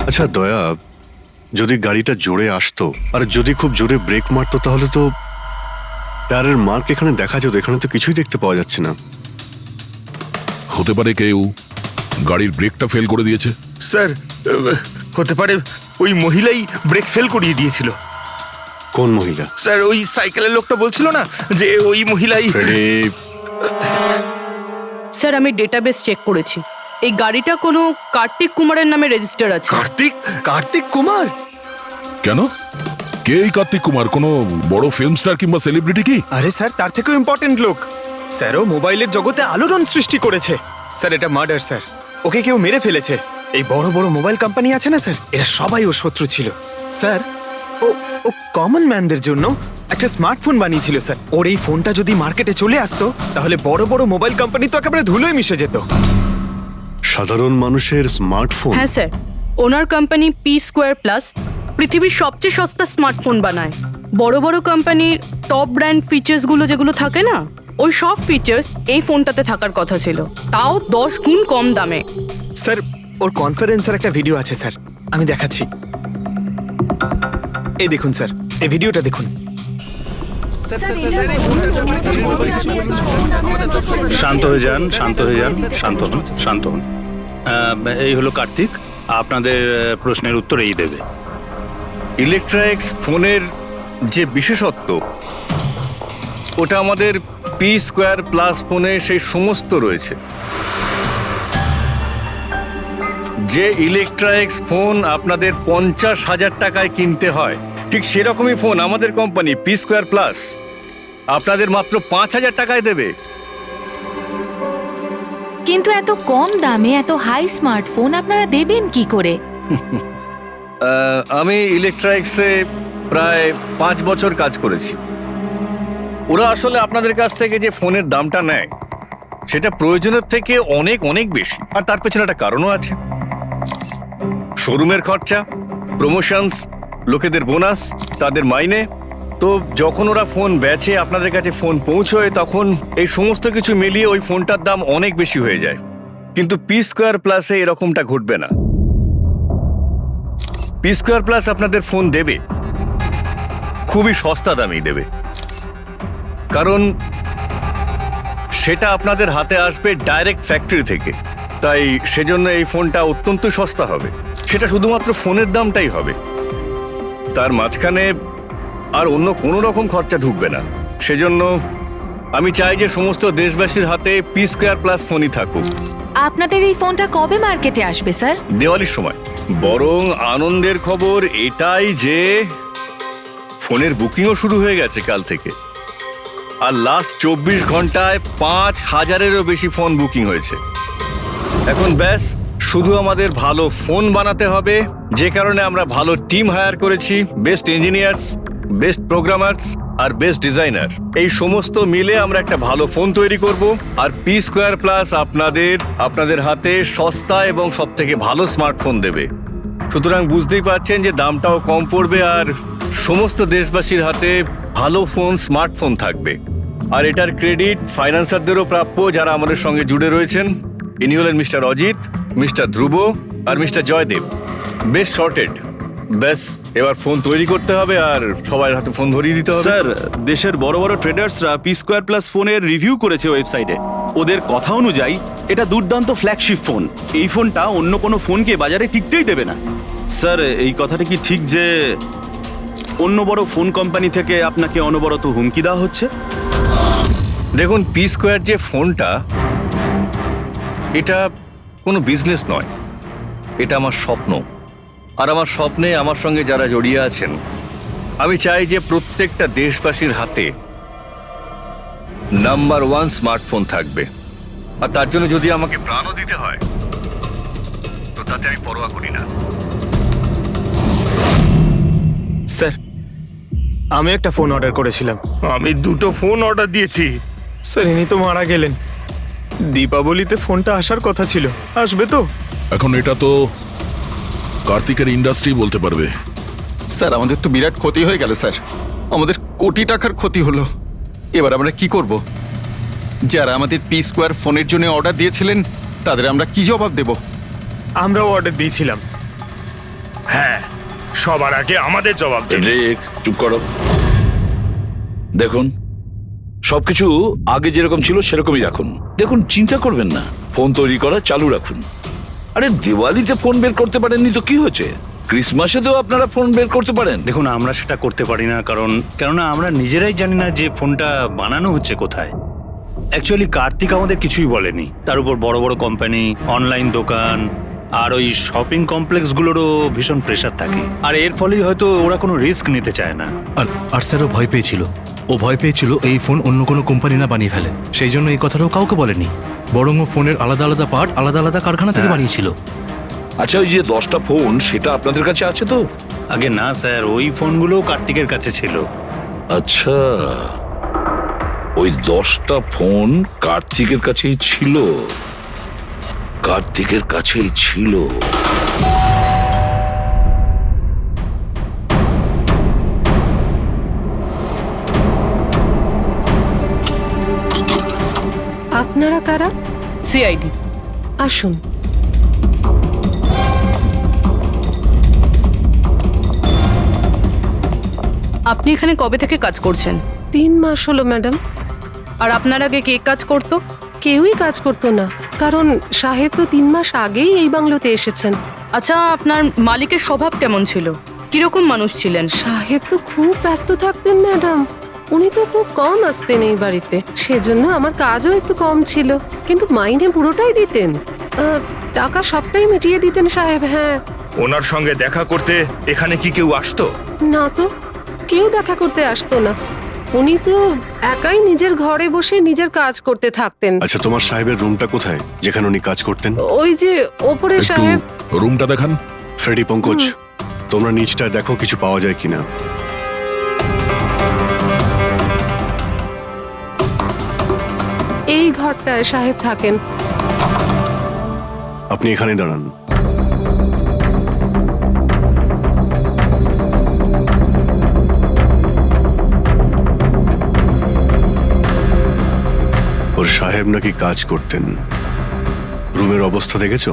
আচ্ছা দয়া, যদি গাড়িটা জোরে আসতো আর যদি খুব জোরে ব্রেক মারতো তাহলে তো টায়ারের মার্ক এখানে দেখা যেত। এখানে তো কিছুই দেখতে পাওয়া যাচ্ছে না। হতে পারে কেউ গাড়ির ব্রেকটা ফেল করে দিয়েছে। স্যার, হতে পারে ওই মহিলাই ব্রেক ফেল করিয়ে দিয়েছিল। কোন মহিলা? স্যার, ওই সাইকেলের লোকটা বলছিল না যে ওই মহিলাই। স্যার, আমি ডেটাবেস চেক করেছি, এই গাড়িটা কোনো কার্তিক কুমারের নামে রেজিস্টার আছে। কার্তিক কুমার? কেন? কে এই কার্তিক কুমার? কোনো বড় ফিল্ম স্টার কিংবা সেলিব্রিটি কি? আরে স্যার, তার থেকেও ইম্পর্টেন্ট লোক। স্যারও মোবাইলের জগতে আলোড়ন সৃষ্টি করেছে। স্যার, এটা মার্ডার স্যার। ওকে কেউ মেরে ফেলেছে। এই বড় বড় মোবাইল কোম্পানি আছে না স্যার, এরা সবাই ওর শত্রু ছিল স্যার। ও কমন ম্যানদের জন্য একটা স্মার্টফোন বানিয়েছিল স্যার। ওর এই ফোনটা যদি মার্কেটে চলে আসতো তাহলে বড় বড় মোবাইল কোম্পানি তো একেবারে ধুলোয় মিশে যেত। সাধারণ মানুষের স্মার্টফোন? হ্যাঁ স্যার, ওনার কোম্পানি পি স্কোয়ার প্লাস পৃথিবীর সবচেয়ে সস্তা স্মার্টফোন বানায়। বড় বড় কোম্পানির টপ ব্র্যান্ড ফিচার্সগুলো যেগুলো থাকে না, ওই সব ফিচার্স এই ফোনটাতে থাকার কথা ছিল, তাও 10 গুণ কম দামে। স্যার, ওর কনফারেন্সের একটা ভিডিও আছে স্যার, আমি দেখাচ্ছি। এই দেখুন স্যার, এই ভিডিওটা দেখুন। শান্ত হয়ে যান, শান্ত হয়ে যান, শান্ত হন, শান্ত হন। এই হলো কার্তিক, আপনাদের প্রশ্নের উত্তর এই দেবে। ইলেকট্রনিক্স ফোনের যে বিশেষত্ব, ওটা আমাদের পি স্কোয়ার প্লাস ফোনে সেই সমস্ত রয়েছে। যে ইলেকট্রনিক্স ফোন আপনাদের 50,000 টাকায় কিনতে হয়, ঠিক সেরকমই ফোন আমাদের কোম্পানি পি স্কোয়ার প্লাস আপনাদের মাত্র 5,000 টাকায় দেবে। কিন্তু এত কম দামে এত হাই স্মার্টফোন আপনারা দেবেন কি করে? আমি ইলেকট্রনিক্সে প্রায় 5 বছর কাজ করেছি। ওরা আসলে আপনাদের কাছ থেকে যে ফোনের দামটা নেয় সেটা প্রয়োজনের থেকে অনেক অনেক বেশি, আর তার পেছনে একটা কারণও আছে। শোরুমের খরচা, প্রমোশনস, লোকেদের বোনাস, তাদের মাইনে। তো যখন ওরা ফোন বেচে, আপনাদের কাছে ফোন পৌঁছয়, তখন এই সমস্ত কিছু মিলিয়ে ওই ফোনটার দাম অনেক বেশি হয়ে যায়। কিন্তু পি স্কোয়ার প্লাসে এরকমটা ঘটবে না। পি স্কোয়ার প্লাস আপনাদের ফোন দেবে খুবই সস্তা দামেই দেবে, কারণ সেটা আপনাদের হাতে আসবে ডাইরেক্ট ফ্যাক্টরি থেকে। তাই সেজন্য এই ফোনটা অত্যন্ত সস্তা হবে। সেটা শুধুমাত্র ফোনের দামটাই হবে, তার মাঝখানে আর অন্য কোনো রকম খরচা ঢুকবে না। সেজন্য আমি চাই যে সমস্ত দেশবাসীর হাতে পি স্কোয়ার প্লাস ফোনই থাকুক। আপনাদের এই ফোনটা কবে মার্কেটে আসবে স্যার? দিওয়ালির সময়। বরং আনন্দের খবর এটাই যে ফোনের বুকিংও শুরু হয়ে গেছে কাল থেকে, আর লাস্ট 24 ঘন্টায় 5,000-এরও বেশি ফোন বুকিং হয়েছে। এখন ব্যাস শুধু আমাদের ভালো ফোন বানাতে হবে, যে কারণে আমরা ভালো টিম হায়ার করেছি। বেস্ট ইঞ্জিনিয়ার্স, বেস্ট প্রোগ্রামার্স আর বেস্ট ডিজাইনার, এই সমস্ত মিলে আমরা একটা ভালো ফোন তৈরি করব। আর পি স্কোয়ার প্লাস আপনাদের হাতে সস্তা এবং সবথেকে ভালো স্মার্টফোন দেবে। সুতরাং বুঝতেই পারছেন যে দামটাও কম পড়বে, আর সমস্ত দেশবাসীর হাতে ভালো ফোন, স্মার্টফোন থাকবে। আর এটার ক্রেডিট ফাইন্যান্সারদেরও প্রাপ্য, যারা আমাদের সঙ্গে জুড়ে রয়েছেন। ইনি হলেন মিস্টার অজিত, মিস্টার ধ্রুব আর মিস্টার জয়দেব। বেশ শর্টেড। ব্যাস এবার ফোন তৈরি করতে হবে আর সবার হাতে ফোন ধরিয়ে দিতে হবে। স্যার, দেশের বড় বড় ট্রেডার্সরা পি স্কোয়ার প্লাস ফোনের রিভিউ করেছে ওয়েবসাইটে। ওদের কথা অনুযায়ী এটা দুর্দান্ত ফ্ল্যাগশিপ ফোন। এই ফোনটা অন্য কোনো ফোনকে বাজারে টিকতেই দেবে না। স্যার, এই কথাটা কি ঠিক যে অন্য বড় ফোন কোম্পানি থেকে আপনাকে অনবরত হুমকি দেওয়া হচ্ছে? দেখুন, পি স্কোয়ার যে ফোনটা, এটা কোনো বিজনেস নয়, এটা আমার স্বপ্ন। আর আমার স্বপ্নে আমার সঙ্গে যারা জড়িয়ে আছেন, আমি চাই যে প্রত্যেকটা দেশবাসীর হাতে নাম্বার 1 স্মার্টফোন থাকবে। আর তার জন্য যদি আমাকে প্রাণও দিতে হয়, তো তাতে আমি পরোয়া করি না। স্যার, আমি একটা ফোন অর্ডার করেছিলাম। আমি 2টো ফোন অর্ডার দিয়েছি। স্যার, ইনি তো মারা গেলেন। দীপাবলিতে ফোনটা আসার কথা ছিল, আসবে তো? এখন এটা তো কার্তিকের ইন্ডাস্ট্রি বলতে পারবে। স্যার, আমাদের তো বিরাট ক্ষতি হয়ে গেল স্যার। আমাদের কোটি টাকার ক্ষতি হলো। এবার আমরা কি করব? যারা আমাদের পি স্কোয়ার ফোনের জন্য অর্ডার দিয়েছিলেন, তাদের আমরা কি জবাব দেব? আমরাও অর্ডার দিয়েছিলাম। হ্যাঁ, সবার আগে আমাদের জবাব দেবে। চুপ করো। দেখুন, সবকিছু আগে যেরকম ছিল সেরকমই রাখুন। দেখুন, চিন্তা করবেন না, ফোন তৈরি করা চালু রাখুন। আরে দিওয়ালিতে ফোন বের করতে পারেননি তো কি হয়েছে? ক্রিসমাসেতেও আপনারা ফোন বের করতে পারেন। দেখুন, আমরা সেটা করতে পারি না, কেননা আমরা নিজেরাই জানি না যে ফোনটা বানানো হচ্ছে কোথায়। অ্যাকচুয়ালি কার্তিক আমাদের কিছুই বলেনি। তার উপর বড় বড় কোম্পানি, অনলাইন দোকান আর ওই শপিং কমপ্লেক্সগুলোরও ভীষণ প্রেশার থাকে। আর এর ফলেই হয়তো ওরা কোনো রিস্ক নিতে চায় না। আর স্যারও ভয় পেয়েছিল। ও ভয় পেয়েছিল এই ফোন অন্য কোনো কোম্পানি না বানিয়ে ফেলে, সেই জন্য এই কথাটাও কাউকে বলেনি। বরং ও ফোনের আলাদা আলাদা পার্ট আলাদা আলাদা কারখানা থেকে বানিয়েছিল। আচ্ছা, ওই যে 10টা ফোন, সেটা আপনাদের কাছে আছে তো? আগে না স্যার, ওই ফোনগুলো কার্তিকের কাছে ছিল। আচ্ছা, ওই 10টা ফোন কার্তিকের কাছেই ছিল। কার্তিকের কাছেই ছিল। আপনারা কারা? সিআইডি। আসুন। আপনি এখানে কবে থেকে কাজ করছেন? 3 মাস হলো ম্যাডাম। আর আপনার আগে কে কাজ করতো? কেউই কাজ করতো না, কারণ সাহেব তো 3 মাস আগেই এই বাংলোতে এসেছেন। আচ্ছা, আপনার মালিকের স্বভাব কেমন ছিল? কিরকম মানুষ ছিলেন? সাহেব তো খুব ব্যস্ত থাকতেন ম্যাডাম। উনি তো খুব কম আসতেন এই বাড়িতে, সেজন্য আমার কাজও একটু কম ছিল। কিন্তু মাইনে পুরোটাই দিতেন, টাকা সবটাই মিটিয়ে দিতেন সাহেব। হ্যাঁ। ওনার সঙ্গে দেখা করতে এখানে কি কেউ আসতো? না তো, কেউ দেখা করতে আসতো না। উনি তো একাই নিজের ঘরে বসে নিজের কাজ করতে থাকতেন। আচ্ছা, তোমার সাহেবের রুমটা কোথায় যেখানে উনি কাজ করতেন? ওই যে ওপরে সাহেব। রুমটা দেখান। ফ্রেডি, পঙ্কজ, তোমরা নিচটা দেখো কিছু পাওয়া যায় কিনা। এই ঘরটায় সাহেব থাকেন। আপনি এখানে দাঁড়ান। ওর সাহেব নাকি কাজ করতেন। রুমের অবস্থা দেখেছো?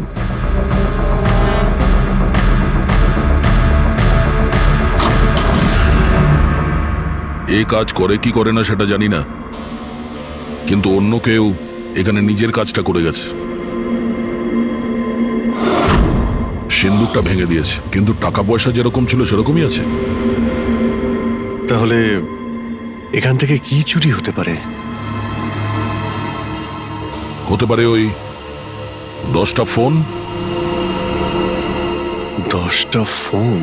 এই কাজ করে কি করে না সেটা জানি না, কিন্তু অন্য কেউ এখানে নিজের কাজটা করে গেছে। সিন্দুকটা ভেঙে দিয়েছে, কিন্তু টাকা পয়সা যেরকম ছিল সেরকমই আছে। তাহলে এখান থেকে কি চুরি হতে পারে? হতে পারে ওই 10টা ফোন। 10টা ফোন?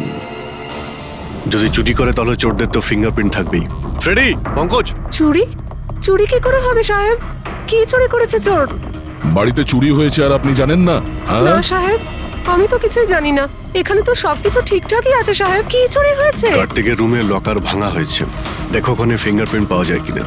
যদি চুরি করে তাহলে চোরদের তো ফিঙ্গারপ্রিন্ট থাকবেই। ফ্রেডি, পঙ্কজ। চুরি? চুরি কি করে হবে সাহেব? কি চুরি করেছে চোর? বাড়িতে চুরি হয়েছে আর আপনি জানেন না? না সাহেব, আমি তো কিছুই জানি না। এখানে তো সবকিছু ঠিকঠাকই আছে সাহেব। কি চুরি হয়েছে? কার্তিকের রুমে লকার ভাঙা হয়েছে, দেখো ওখানে ফিঙ্গারপ্রিন্ট পাওয়া যায় কিনা।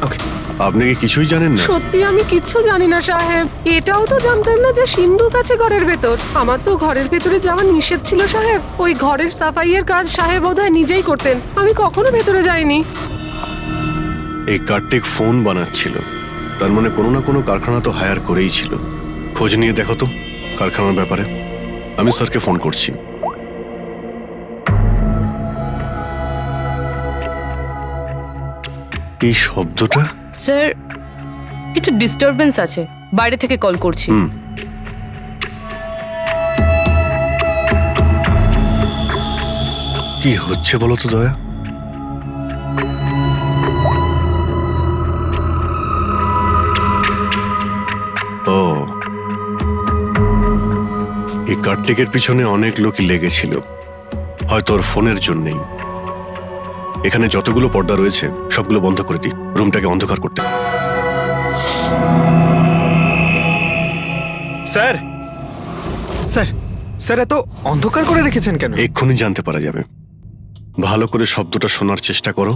আপনি কি কিছুই জানেন না? সত্যি আমি কিচ্ছু জানি না সাহেব। এটাও তো জানতাম না যে সিন্ধুক আছে ঘরের ভেতর। আমার তো ঘরের ভেতরে যাওয়া নিষেধ ছিল সাহেব। ওই ঘরের সাফাইয়ের কাজ সাহেব বোধহয় নিজেই করতেন, আমি কখনো ভেতরে যাইনি। এই কার্তিক ফোন বানাচ্ছিল, তার মানে কোনো না কোনো কারখানা তো হায়ার করেই ছিল। খোঁজ নিয়ে দেখো তো কারখানার ব্যাপারে। আমি স্যারকে ফোন করছি। এই শব্দটা স্যার কিছু ডিস্টারবেন্স আছে, বাইরে থেকে কল করছি। কি হচ্ছে বলো তো দয়া? ও, এই কার্তিকের পিছনে অনেক লোকই লেগেছিল, হয়তো ওর ফোনের জন্যই। এখানে যতগুলো পর্দা রয়েছে সবগুলো বন্ধ করে দিই, রুমটাকে অন্ধকার করতে। স্যার স্যার স্যার এত অন্ধকার করে রেখেছেন কেন? এক্ষুনি জানতে পারা যাবে। ভালো করে শব্দটা শোনার চেষ্টা করো।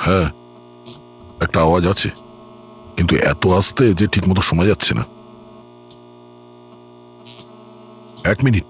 হ্যাঁ, একটা আওয়াজ আছে, কিন্তু এত আস্তে যে ঠিকমতো শোনা যাচ্ছে না। 1 মিনিট।